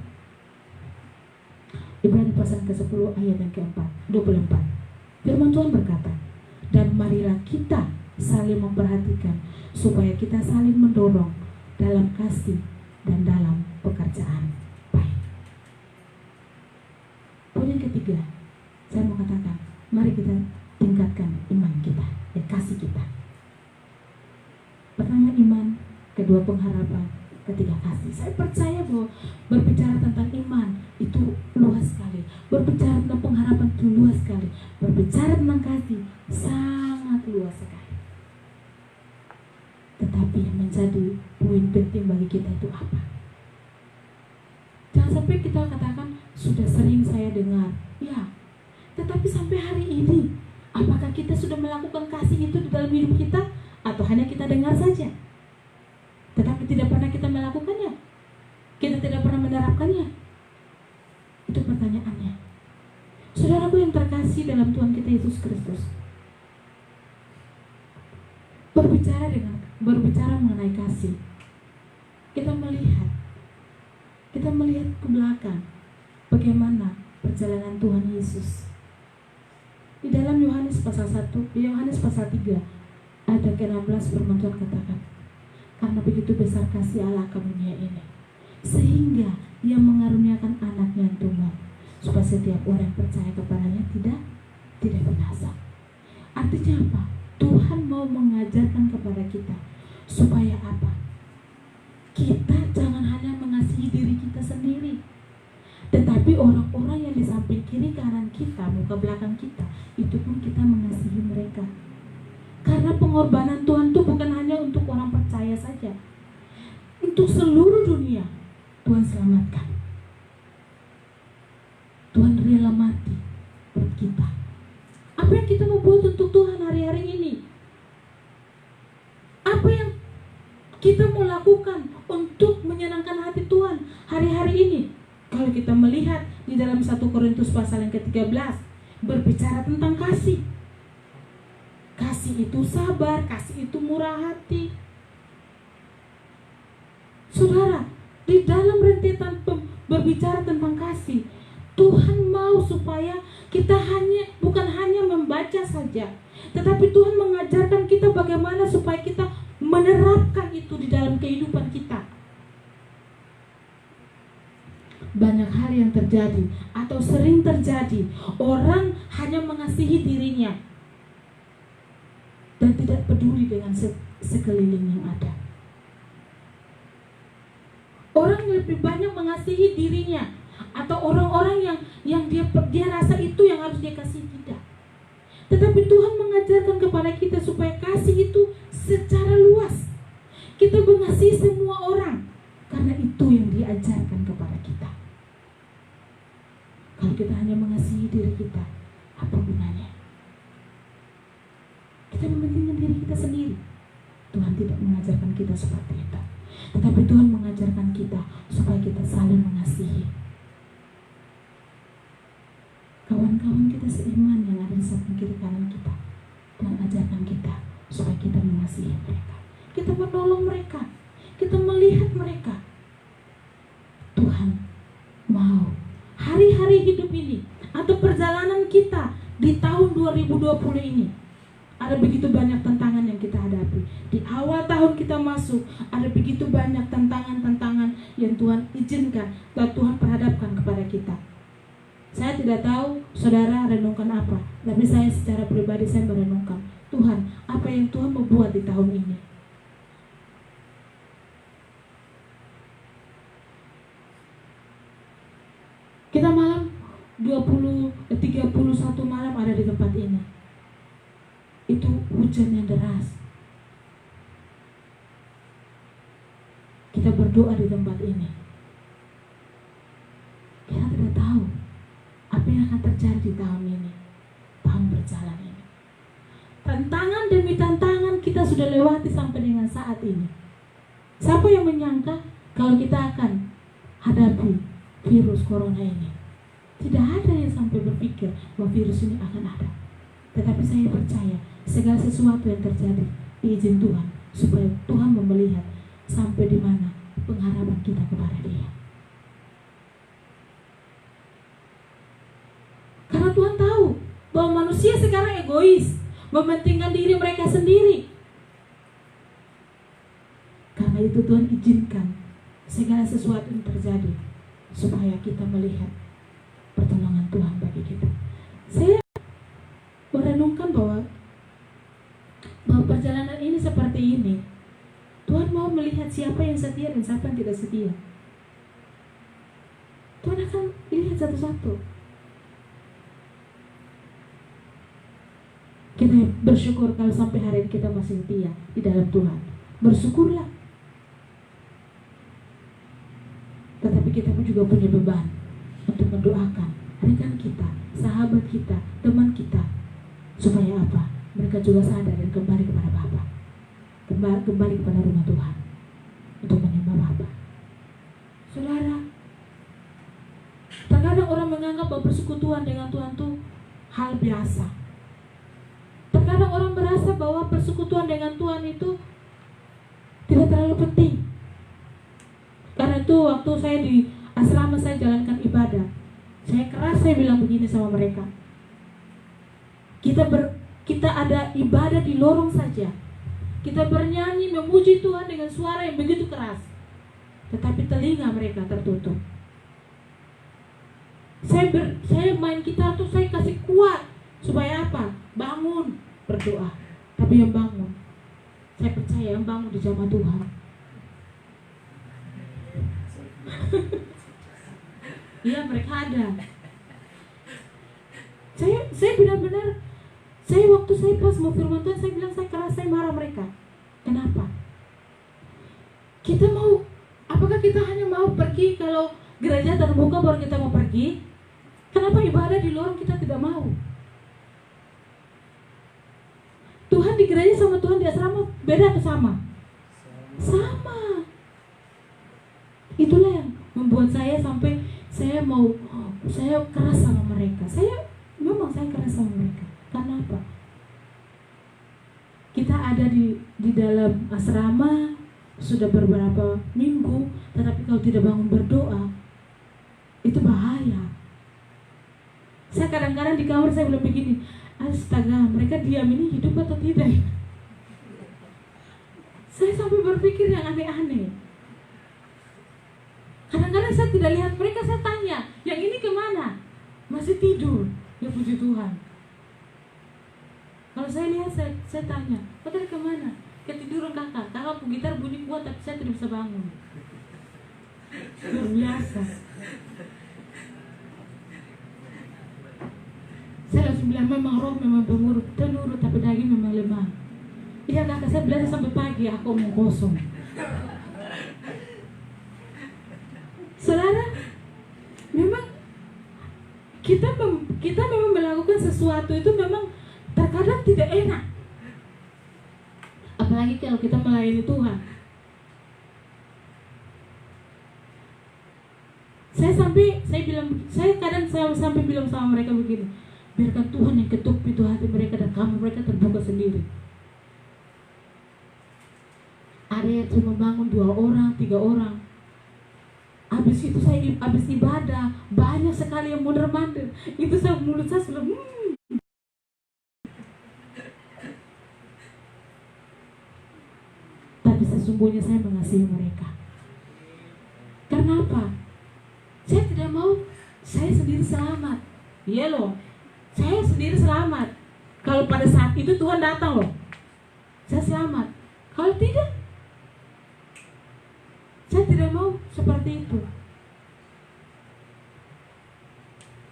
Ibrani pasal ke-10 ayat yang ke-24. Firman Tuhan berkata, dan marilah kita saling memperhatikan supaya kita saling mendorong dalam kasih dan dalam pekerjaan baik. Poin yang ketiga, saya mau katakan, mari kita tingkatkan iman kita dan kasih kita. Pertama iman, kedua pengharapan, ketiga kasih. Saya percaya bahwa berbicara tentang iman itu luas sekali, berbicara tentang pengharapan itu luas sekali, berbicara tentang kasih sangat luas sekali. Tetapi yang menjadi poin penting bagi kita itu apa? Jangan sampai kita katakan, sudah sering saya dengar, ya, tetapi sampai hari ini apakah kita sudah melakukan kasih itu di dalam hidup kita, atau hanya kita dengar saja tetapi tidak pernah kita melakukannya, kita tidak pernah menerapkannya? Itu pertanyaannya. Saudaraku yang terkasih dalam Tuhan kita Yesus Kristus, berbicara mengenai kasih, kita melihat ke belakang bagaimana perjalanan Tuhan Yesus. Di dalam Yohanes pasal 1, Yohanes pasal 3 ayat ke-16 firman Tuhan katakan, karena begitu besar kasih Allah ke dunia ini, sehingga Dia mengaruniakan anaknya yang tunggal, supaya setiap orang yang percaya kepadanya tidak binasa. Artinya apa? Tuhan mau mengajarkan kepada kita supaya apa? Kita jangan hanya mengasihi diri kita sendiri, tetapi orang-orang yang di samping kiri kanan kita, muka belakang kita, itu pun kita mengasihi mereka. Karena pengorbanan Tuhan itu bukan hanya untuk orang percaya saja, untuk seluruh dunia Tuhan selamatkan. Tuhan rela mati buat kita. Apa yang kita mau buat untuk Tuhan hari-hari ini? Apa yang kita mau lakukan untuk menyenangkan hati Tuhan hari-hari ini? Kalau kita melihat di dalam 1 Korintus pasal yang ke-13 berbicara tentang kasih. kasih itu sabar, kasih itu murah hati. Saudara, di dalam rentetan berbicara tentang kasih, Tuhan mau supaya kita bukan hanya membaca saja, tetapi Tuhan mengajarkan kita bagaimana supaya kita menerapkan itu di dalam kehidupan kita. Banyak hal yang terjadi atau sering terjadi, orang hanya mengasihi dirinya dan tidak peduli dengan sekeliling yang ada. Orang lebih banyak mengasihi dirinya atau orang-orang yang dia rasa itu yang harus dia kasih, tidak. Tetapi Tuhan mengajarkan kepada kita supaya kasih itu secara luas. Kita mengasihi semua orang karena itu yang diajarkan kepada kita. Kalau kita hanya mengasihi diri kita, apa gunanya? Kita mementingkan diri kita sendiri. Tuhan tidak mengajarkan kita seperti itu. Tetapi Tuhan mengajarkan kita supaya kita saling mengasihi kawan-kawan kita seiman yang ada di samping kiri kanan kita. Tuhan ajarkan kita supaya kita mengasihi mereka, kita menolong mereka, kita melihat mereka. Tuhan mau hari-hari hidup ini atau perjalanan kita di tahun 2020 ini, ada begitu banyak tantangan yang kita hadapi. Di awal tahun kita masuk, ada begitu banyak tantangan-tantangan yang Tuhan izinkan dan Tuhan perhadapkan kepada kita. Saya tidak tahu saudara renungkan apa, tapi saya secara pribadi saya merenungkan, Tuhan, apa yang Tuhan mau buat di tahun ini? Kita malam 31 malam ada di tempat ini. Itu hujan yang deras. Kita berdoa di tempat ini. Kita tidak tahu apa yang akan terjadi di tahun ini, tahun berjalan ini. Tantangan demi tantangan kita sudah lewati sampai dengan saat ini. Siapa yang menyangka kalau kita akan hadapi virus corona ini? Tidak ada yang sampai berpikir bahwa virus ini akan ada. Tetapi saya percaya segala sesuatu yang terjadi diizin Tuhan, supaya Tuhan melihat sampai di mana pengharapan kita kepada Dia. Karena Tuhan tahu bahwa manusia sekarang egois, mementingkan diri mereka sendiri. Karena itu Tuhan izinkan segala sesuatu yang terjadi supaya kita melihat pertolongan Tuhan bagi kita. Saya merenungkan bahwa perjalanan ini seperti ini. Tuhan mau melihat siapa yang setia dan siapa yang tidak setia. Tuhan akan lihat satu-satu. Kita bersyukur kalau sampai hari ini kita masih setia di dalam Tuhan. Bersyukurlah. Tetapi kita pun juga punya beban untuk mendoakan rekan kita, sahabat kita, teman kita, supaya apa? Mereka juga sadar dan kembali kepada Bapa, kembali kepada rumah Tuhan untuk menyembah Bapa. Saudara, terkadang orang menganggap bahwa persekutuan dengan Tuhan itu hal biasa. Terkadang orang merasa bahwa persekutuan dengan Tuhan itu tidak terlalu penting. Karena itu waktu saya di asrama saya jalankan ibadah, saya bilang begini sama mereka. Kita ada ibadah di lorong saja. Kita bernyanyi memuji Tuhan dengan suara yang begitu keras, tetapi telinga mereka tertutup. Saya main gitar tuh saya kasih kuat supaya apa? Bangun berdoa. Tapi yang bangun, saya percaya yang bangun di jamaah Tuhan. Iya, mereka ada. Saya benar-benar, waktu saya pas mau firman Tuhan, saya bilang saya keras, saya marah mereka. Kenapa? Apakah kita hanya mau pergi kalau gereja terbuka baru kita mau pergi? Kenapa ibadah di lorong kita tidak mau? Tuhan di gereja sama Tuhan di asrama beda atau sama? Sama. Itulah yang membuat saya sampai saya keras sama mereka. Saya keras sama mereka. Karena apa? Kita ada di dalam asrama sudah beberapa minggu, tetapi kalau tidak bangun berdoa, itu bahaya. Saya kadang-kadang di kamar saya bilang begini, astaga, mereka diam ini hidup atau tidak ya? Saya sampai berpikir yang aneh-aneh. Kadang-kadang saya tidak lihat mereka, saya tanya, yang ini kemana? Masih tidur, ya puji Tuhan. Kalau saya lihat, saya tanya, tadi kemana? Ketiduran kakak pun gitar bunyi kuat tapi saya tidak bisa bangun. Luar biasa. Saya langsung bilang, memang roh memang penurut tapi daging memang lemah. Iya kakak, saya belajar sampai pagi, aku mau kosong. Saudara, memang kita memang melakukan sesuatu itu memang terkadang tidak enak. Apalagi kalau kita melayani Tuhan. Saya kadang sampai bilang sama mereka begini, biarkan Tuhan yang ketuk pintu hati mereka dan mereka terbuka sendiri. Ada yang cuma bangun 2 orang, 3 orang. Habis itu habis ibadah banyak sekali yang mondar-mandir. Itu mulut saya sudah Tapi sesungguhnya saya mengasihi mereka. Karena apa? Saya tidak mau saya sendiri selamat. Iya loh, saya sendiri selamat. Kalau pada saat itu Tuhan datang loh, saya selamat. Kalau tidak, saya tidak mau seperti itu.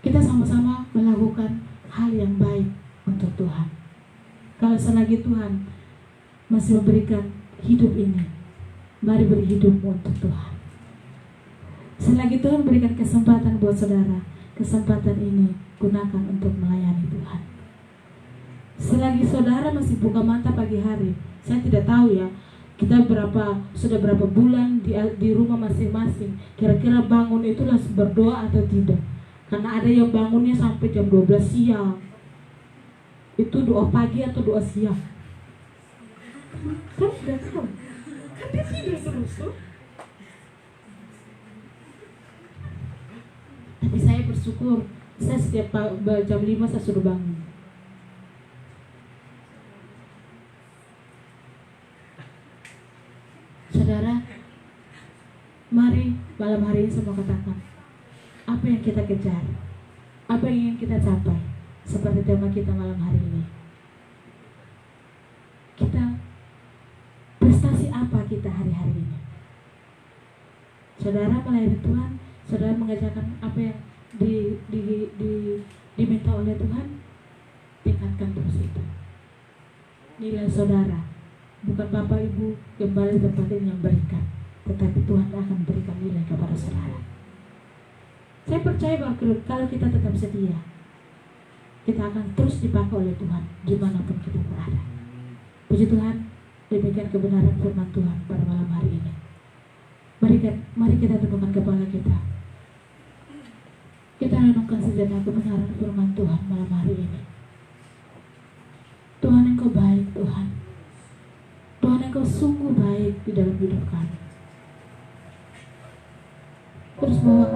Kita sama-sama melakukan hal yang baik untuk Tuhan. Kalau selagi Tuhan masih memberikan hidup ini, mari berhidup untuk Tuhan. Selagi Tuhan berikan kesempatan buat saudara, kesempatan ini gunakan untuk melayani Tuhan. Selagi saudara masih buka mata pagi hari, saya tidak tahu ya, kita sudah berapa bulan di rumah masing-masing, kira-kira bangun itu langsung berdoa atau tidak. Karena ada yang bangunnya sampai jam 12 siang. Itu doa pagi atau doa siang? Kan tidak tahu. Kan dia tidur terus tuh. Tapi saya bersyukur, saya setiap jam 5 saya sudah bangun. Saudara, mari malam hari ini semua katakan, apa yang kita kejar, apa yang ingin kita capai, seperti tema kita malam hari ini. Kita prestasi apa kita hari-hari ini? Saudara melayani Tuhan, saudara mengerjakan apa yang diminta oleh Tuhan, tingkatkan terus itu. Nilai saudara, bukan Bapak Ibu gembala di tempat ini yang berikan, tetapi Tuhan akan berikan nilai kepada saudara. Saya percaya bahwa kalau kita tetap setia, kita akan terus dipakai oleh Tuhan dimanapun kita berada. Puji Tuhan, demikian kebenaran firman Tuhan pada malam hari ini. Mari kita tundukkan kepala kita. Kita renungkan sejenak kebenaran firman Tuhan malam hari ini. Tuhan, Engkau baik, Tuhan. Tuhan, Engkau sungguh baik di dalam hidup kami. Terus bahwa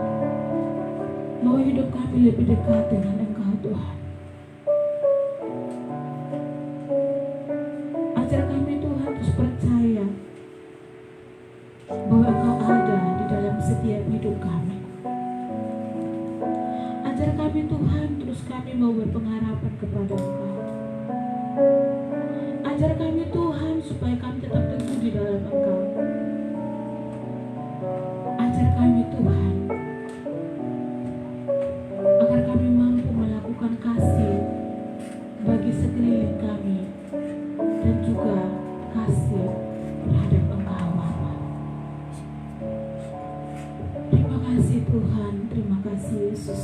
hidup kami lebih dekat dengan Engkau, Tuhan. Ajar kami, Tuhan, terus percaya bahwa Engkau ada di dalam setiap hidup kami. Ajar kami, Tuhan, terus kami mau berpengharapan kepada Engkau. Ajar kami, Tuhan, supaya kami tetap teguh di dalam Engkau. Ajar kami, Tuhan, agar kami mampu melakukan kasih bagi sekeliling kami dan juga kasih terhadap Engkau, Bapa. Terima kasih Tuhan, terima kasih Yesus.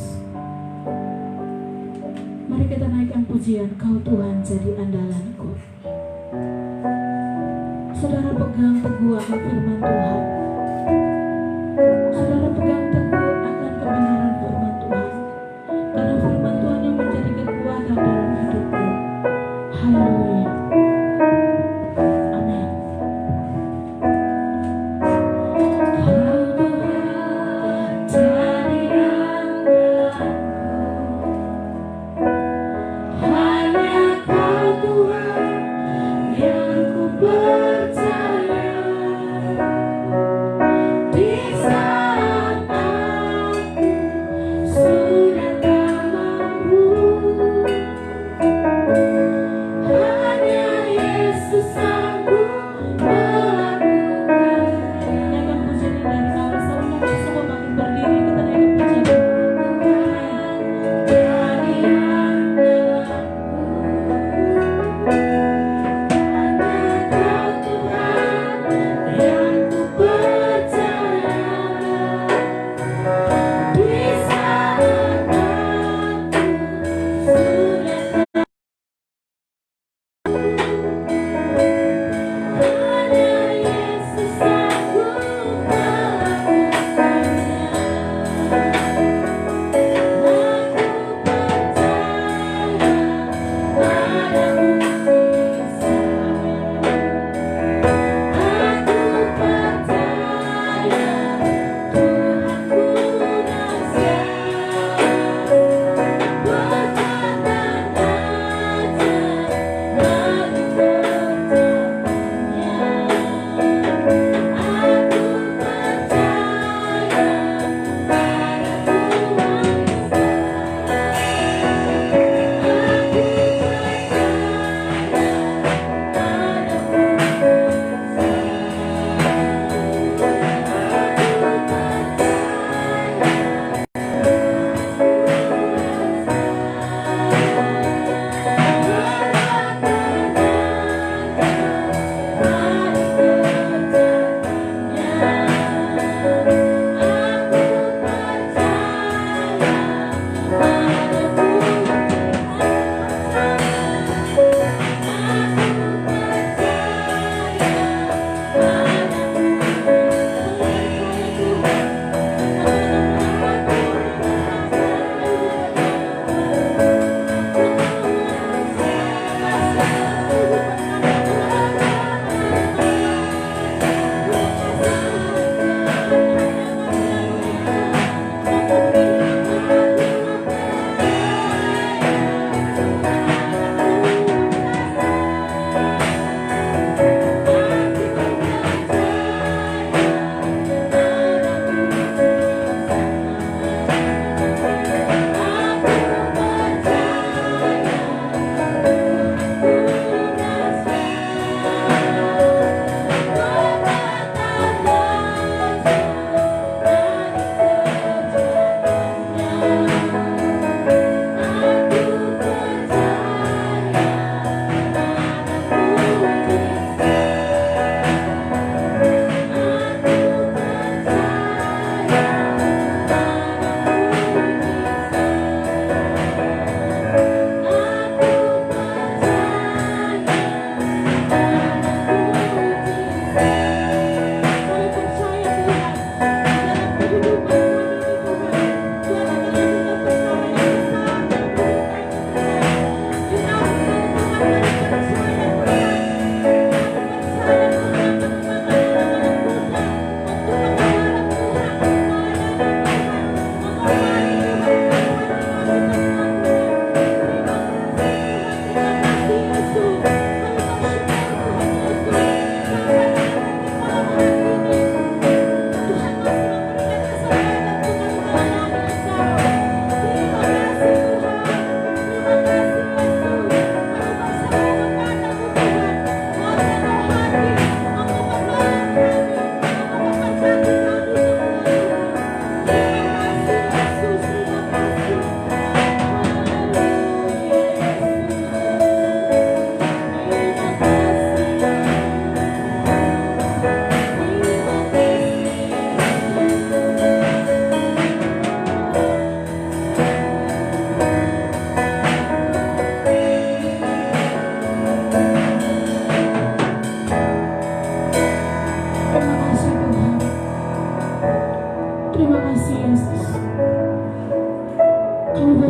Mari kita naikkan pujian, Kau Tuhan jadi andalanku. Saudara pegang teguh akan firman Tuhan. Saudara pegang teguh akan kebenaran firman Tuhan. Karena firman Tuhan yang menjadi kekuatan dalam hidupmu. Haleluya.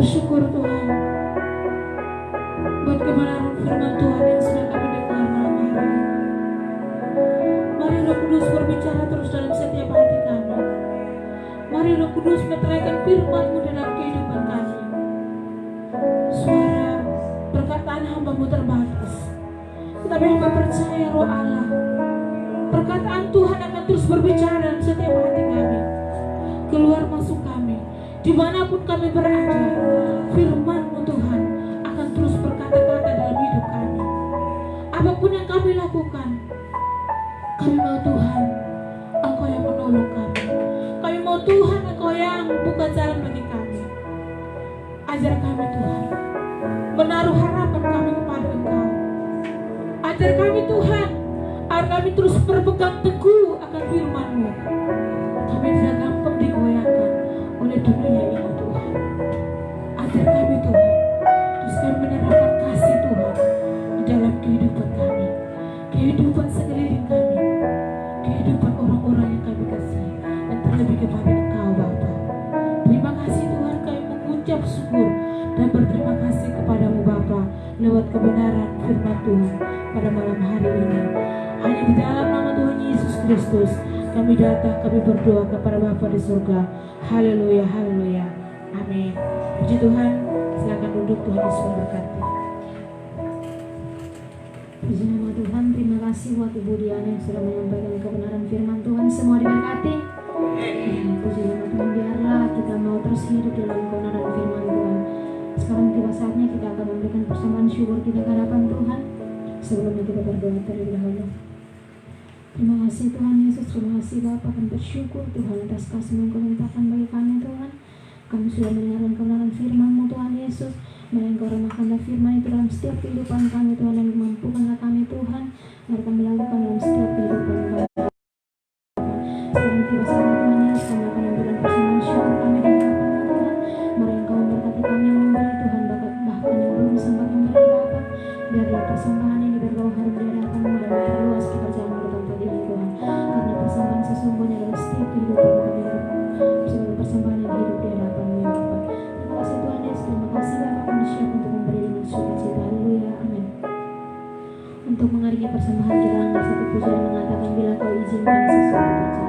bersyukur Tuhan buat kebenaran firman Tuhan yang sedang kami dengar malam hari ini. Mari Roh Kudus berbicara terus dalam setiap hati kami. Mari Roh Kudus meteraikan firman-Mu dalam kehidupan kami. Suara perkataan hamba-Mu terbatas, tetapi hamba percaya Roh Allah, perkataan Tuhan akan terus berbicara dalam setiap hati kami, keluar masuk kami, dimanapun kami berada. Firman-Mu Tuhan akan terus berkata-kata dalam hidup kami. Apapun yang kami lakukan, kami mau Tuhan Engkau yang menolong kami. Kami mau Tuhan Engkau yang buka jalan bagi kami. Ajar kami Tuhan menaruh harapan kami kepada Engkau. Ajar kami Tuhan agar kami terus berpegang teguh akan firman-Mu. Kami tidak gampang digoyahkan oleh dunia ini Tuhan. Ajar kami Tuhan, terus kami menyerahkan kasih Tuhan di dalam kehidupan buat kebenaran firman Tuhan pada malam hari ini. Hanya di dalam nama Tuhan Yesus Kristus kami datang, kami berdoa kepada Bapa di surga. Haleluya, haleluya, amin. Puji Tuhan, silakan duduk, Tuhan Yesus memberkati. Puji nama Tuhan, terima kasih buat Ibu Diana yang sudah menyampaikan kebenaran firman Tuhan. Semua diberkati. Puji nama Tuhan, biarlah kita mau terus hidup dalam kebenaran firman Tuhan. Sekarang tiba saatnya kita akan memberikan persembahan syukur kita ke hadapan Tuhan. Sebelumnya kita berdoa terlebih dahulu. Terima kasih Tuhan Yesus, terima kasih Bapa, kami bersyukur Tuhan atas kasih yang Kau limpahkan bagi kami Tuhan. Kami sudah mendengarkan kebenaran firman-Mu Tuhan Yesus. Mari Engkau remahkanlah firman itu dalam setiap kehidupan kami Tuhan, dan mampukanlah kami Tuhan, mari kami lakukan dalam setiap kehidupan kami. Sekarang tiba saatnya Tuhan Yesus, kami akan memberikan persembahan syukur kami di hadapan-Mu Tuhan. Mari Engkau memberkati kami yang memberi Tuhan, bahkan yang belum sempat memberi Bapa. Biarlah persembahan ini berbau harum di hadapan-Mu dan memperluas pekerjaan di tempat ini Tuhan. Karena persembahan sesungguhnya adalah setiap kehidupan kami sebagai persembahan yang hidup di hadapan-Mu ya Bapa. Terima kasih Tuhan Yesus, terima kasih Bapa, kami siap untuk memberi dengan sukacita. Haleluya, amin. Untuk mengiringi persembahan kita angkat satu pujian mengatakan, bila Kau izinkan sesuatu terjadi.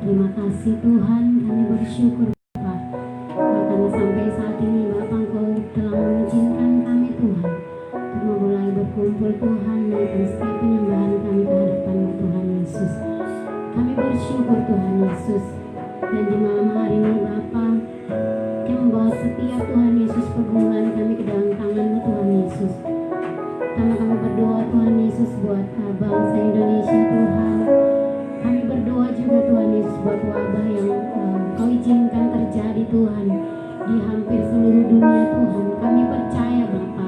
Terima kasih Tuhan, kami bersyukur Bapa, karena sampai saat ini Bapa Engkau telah mengizinkan kami Tuhan untuk mulai berkumpul Tuhan, menaikkan setiap penyembahan kami ke hadapan-Mu Tuhan Yesus. Kami bersyukur Tuhan Yesus, dan di malam hari ini Bapa setia Tuhan Yesus, pergumulan kami ke dalam tangan-Mu Tuhan Yesus. Karena kami berdoa Tuhan Yesus buat bangsa Indonesia Tuhan. Kami berdoa juga Tuhan Yesus buat wabah yang Kau izinkan terjadi Tuhan di hampir seluruh dunia Tuhan. Kami percaya Bapa,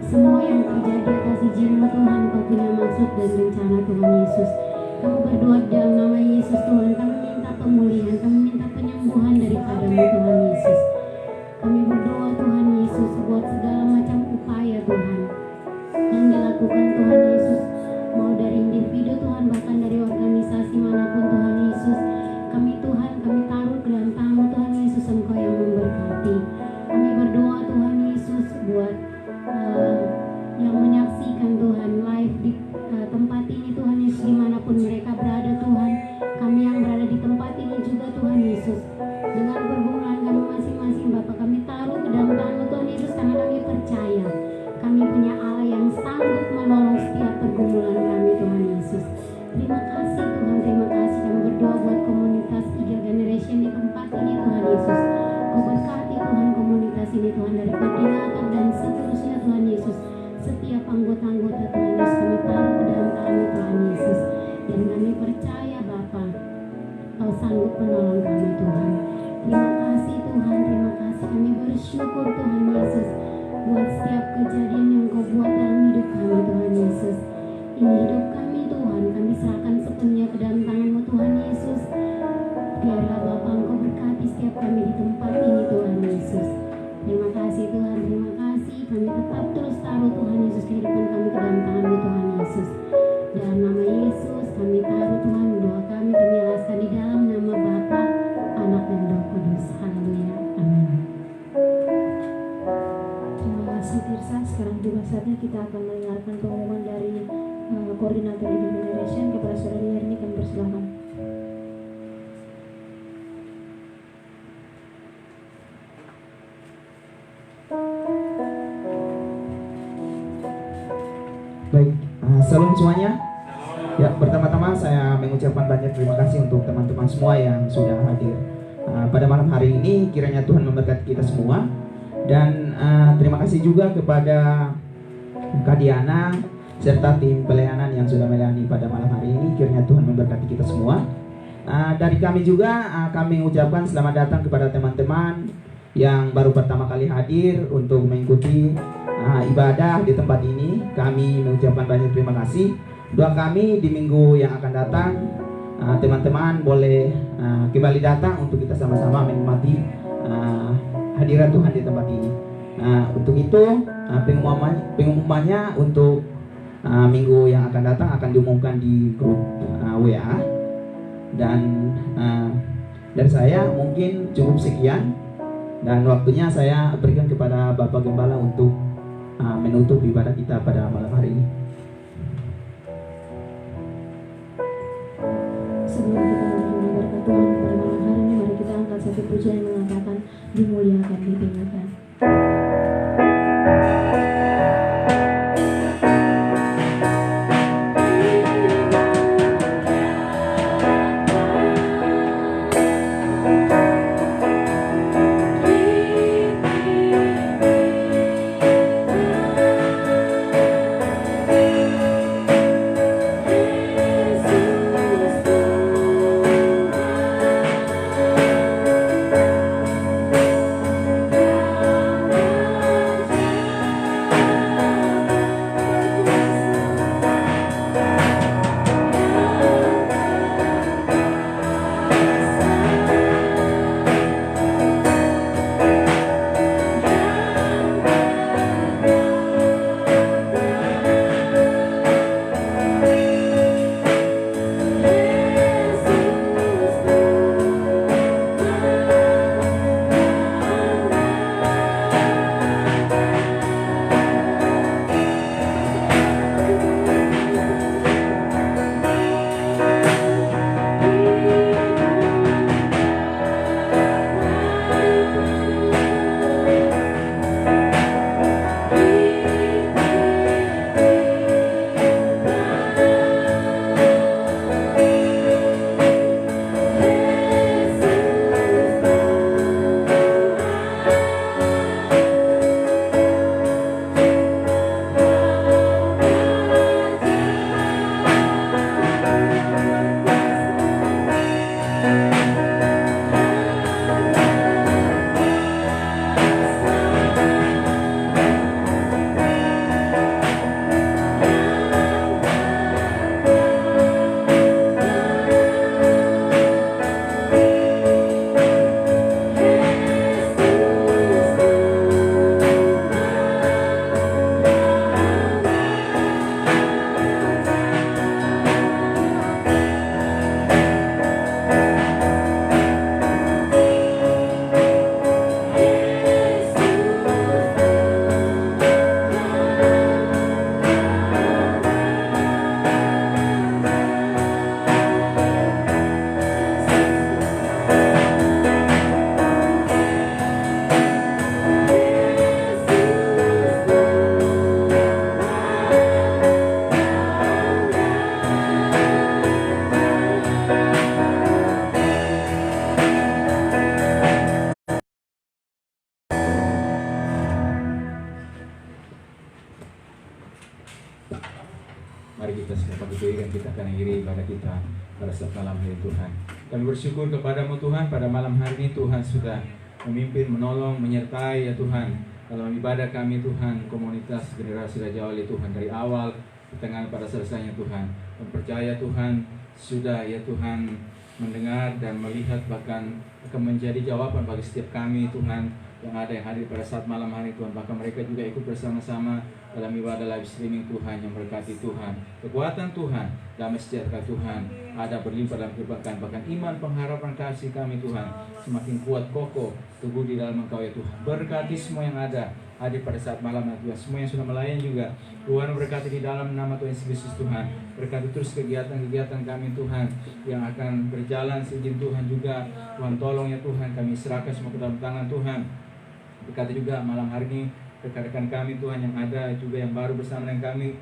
semua yang terjadi atas izin-Mu Tuhan, Kau punya maksud dan rencana Tuhan Yesus. Kami berdoa dalam nama Yesus Tuhan, kami minta pemulihan, kami minta penyembuhan daripada-Mu Tuhan Yesus. Kami berdoa Tuhan Yesus buat segala macam upaya Tuhan yang dilakukan Tuhan Yesus, mau dari individu Tuhan, bahkan dari organisasi manapun Tuhan Yesus. Kami Tuhan, kami taruh ke dalam tangan-Mu Tuhan Yesus, Engkau yang memberkati. Kami berdoa Tuhan Yesus buat yang menyaksikan Tuhan live di tempat ini Tuhan Yesus, dimanapun mereka berada Tuhan. Kami yang berada di tempat ini juga Tuhan Yesus, dengan pergumulan kami masing-masing Bapa, kami taruh ke dalam tangan-Mu Tuhan Yesus, karena kami percaya kami punya Allah yang sanggup menolong setiap pergumulan kami Tuhan Yesus. Terima kasih Tuhan, terima kasih. Kami berdoa buat komunitas Eagle Generation di tempat ini Tuhan Yesus. Kau berkati Tuhan komunitas ini Tuhan, dari koordinator dan seterusnya Tuhan Yesus. Setiap anggota-anggota Tuhan Yesus kami taruh ke dalam tangan-Mu Tuhan Yesus. Dan kami percaya Bapa, Kau sanggup menolong kami Tuhan. Terima kasih Tuhan, terima kasih. Kami bersyukur Tuhan Yesus buat setiap kejadian yang Kau buat dalam hidup kami Tuhan Yesus. Ini hidup kami Tuhan, kami serahkan sepenuhnya ke dalam tangan-Mu Tuhan Yesus. Biarlah Bapa Engkau berkati setiap kami di tempat ini Tuhan Yesus. Terima kasih Tuhan, terima kasih. Kami tetap terus taruh Tuhan Yesus kehidupan kami ke dalam tangan-Mu Tuhan Yesus. Dalam nama Yesus kami taruh Tuhan, doa kami alaskan di dalam nama Bapa, Anak dan Roh Kudus. Haleluya, amin. Terima kasih Tirsa. Sekarang juga saatnya kita akan mendengarkan pengumuman dari koordinator Eagle Generation. Kepada Saudari Yerni kami persilakan. Baik, salam semuanya. Ya, pertama-tama saya mengucapkan banyak terima kasih untuk teman-teman semua yang sudah hadir pada malam hari ini. Kiranya Tuhan memberkati kita semua. Dan terima kasih juga kepada Kak Diana serta tim pelayanan yang sudah melayani pada malam hari ini. Kiranya Tuhan memberkati kita semua. Dari kami juga kami ucapkan selamat datang kepada teman-teman yang baru pertama kali hadir untuk mengikuti ibadah di tempat ini. Kami mengucapkan banyak terima kasih. Doa kami di minggu yang akan datang, teman-teman boleh kembali datang untuk kita sama-sama menikmati hadirat Tuhan di tempat ini. Untuk itu pengumumannya untuk minggu yang akan datang akan diumumkan di grup WA. Dan dari saya mungkin cukup sekian, dan waktunya saya berikan kepada Bapak Gembala untuk menutup ibadah kita pada malam hari ini. Sebelum kita mendengar berkat Tuhan pada malam hari ini, mari kita angkat satu pujian yang mengatakan dimuliakan, ditinggikan. Yesus Mari kita semua berdiri dan kita akan akhiri ibadah kita pada saat malam hari Tuhan. Kami bersyukur kepadamu Tuhan, pada malam hari ini Tuhan sudah memimpin, menolong, menyertai ya Tuhan dalam ibadah kami Tuhan, komunitas generasi Raja Wali Tuhan, dari awal, pertengahan pada selesainya Tuhan. Dan percaya Tuhan sudah ya Tuhan mendengar dan melihat, bahkan akan menjadi jawaban bagi setiap kami Tuhan yang ada yang hadir pada saat malam hari Tuhan. Bahkan mereka juga ikut bersama-sama dalam ibadah live streaming Tuhan, yang berkati Tuhan. Kekuatan Tuhan, damai sejahtera Tuhan ada berlimpah dalam kehidupan, bahkan iman, pengharapan, kasih kami Tuhan semakin kuat, kokoh, teguh di dalam Engkau ya Tuhan. Berkati semua yang ada hadir pada saat malam hari Tuhan, semua yang sudah melayani juga Tuhan berkati di dalam nama Tuhan Yesus Kristus Tuhan. Berkati terus kegiatan-kegiatan kami Tuhan yang akan berjalan seizin Tuhan juga. Tuhan tolong ya Tuhan, kami serahkan semua ke dalam tangan Tuhan. Berkati juga malam hari ini rekan-rekan kami Tuhan yang ada juga yang baru bersama dengan kami.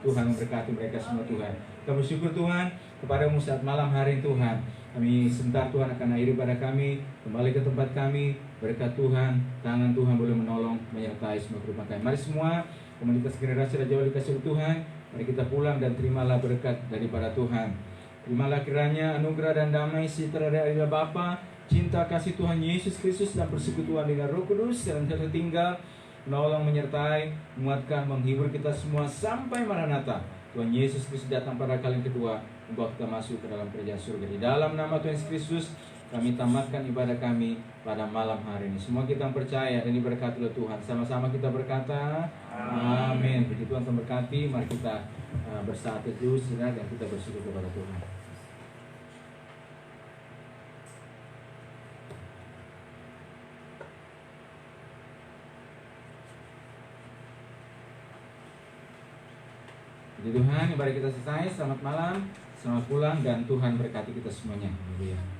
Tuhan memberkati mereka semua Tuhan. Kami bersyukur Tuhan kepadamu saat malam hari Tuhan. Kami sebentar Tuhan akan akhiri pada kami, kembali ke tempat kami. Berkat Tuhan, tangan Tuhan boleh menolong, menyertai semua kehidupan kami. Mari semua komunitas generasi Raja Wali kasih Tuhan, mari kita pulang dan terimalah berkat daripada Tuhan. Terimalah kiranya anugerah dan damai sejahtera dari Allah Bapa, cinta kasih Tuhan Yesus Kristus dan persekutuan dengan Roh Kudus dan tertinggal menolong, menyertai, menguatkan, menghibur kita semua sampai Maranatha. Tuhan Yesus Kristus datang pada kali yang kedua, membawa kita masuk ke dalam kerajaan surga. Di dalam nama Tuhan Yesus Kristus kami tamatkan ibadah kami pada malam hari ini. Semua kita percaya dan diberkati oleh Tuhan. Sama-sama kita berkata amin. Puji Tuhan memberkati. Mari kita bersaat teduh dan kita bersyukur kepada Tuhan. Puji Tuhan, ibadah kita selesai. Selamat malam, selamat pulang, dan Tuhan berkati kita semuanya. Haleluya.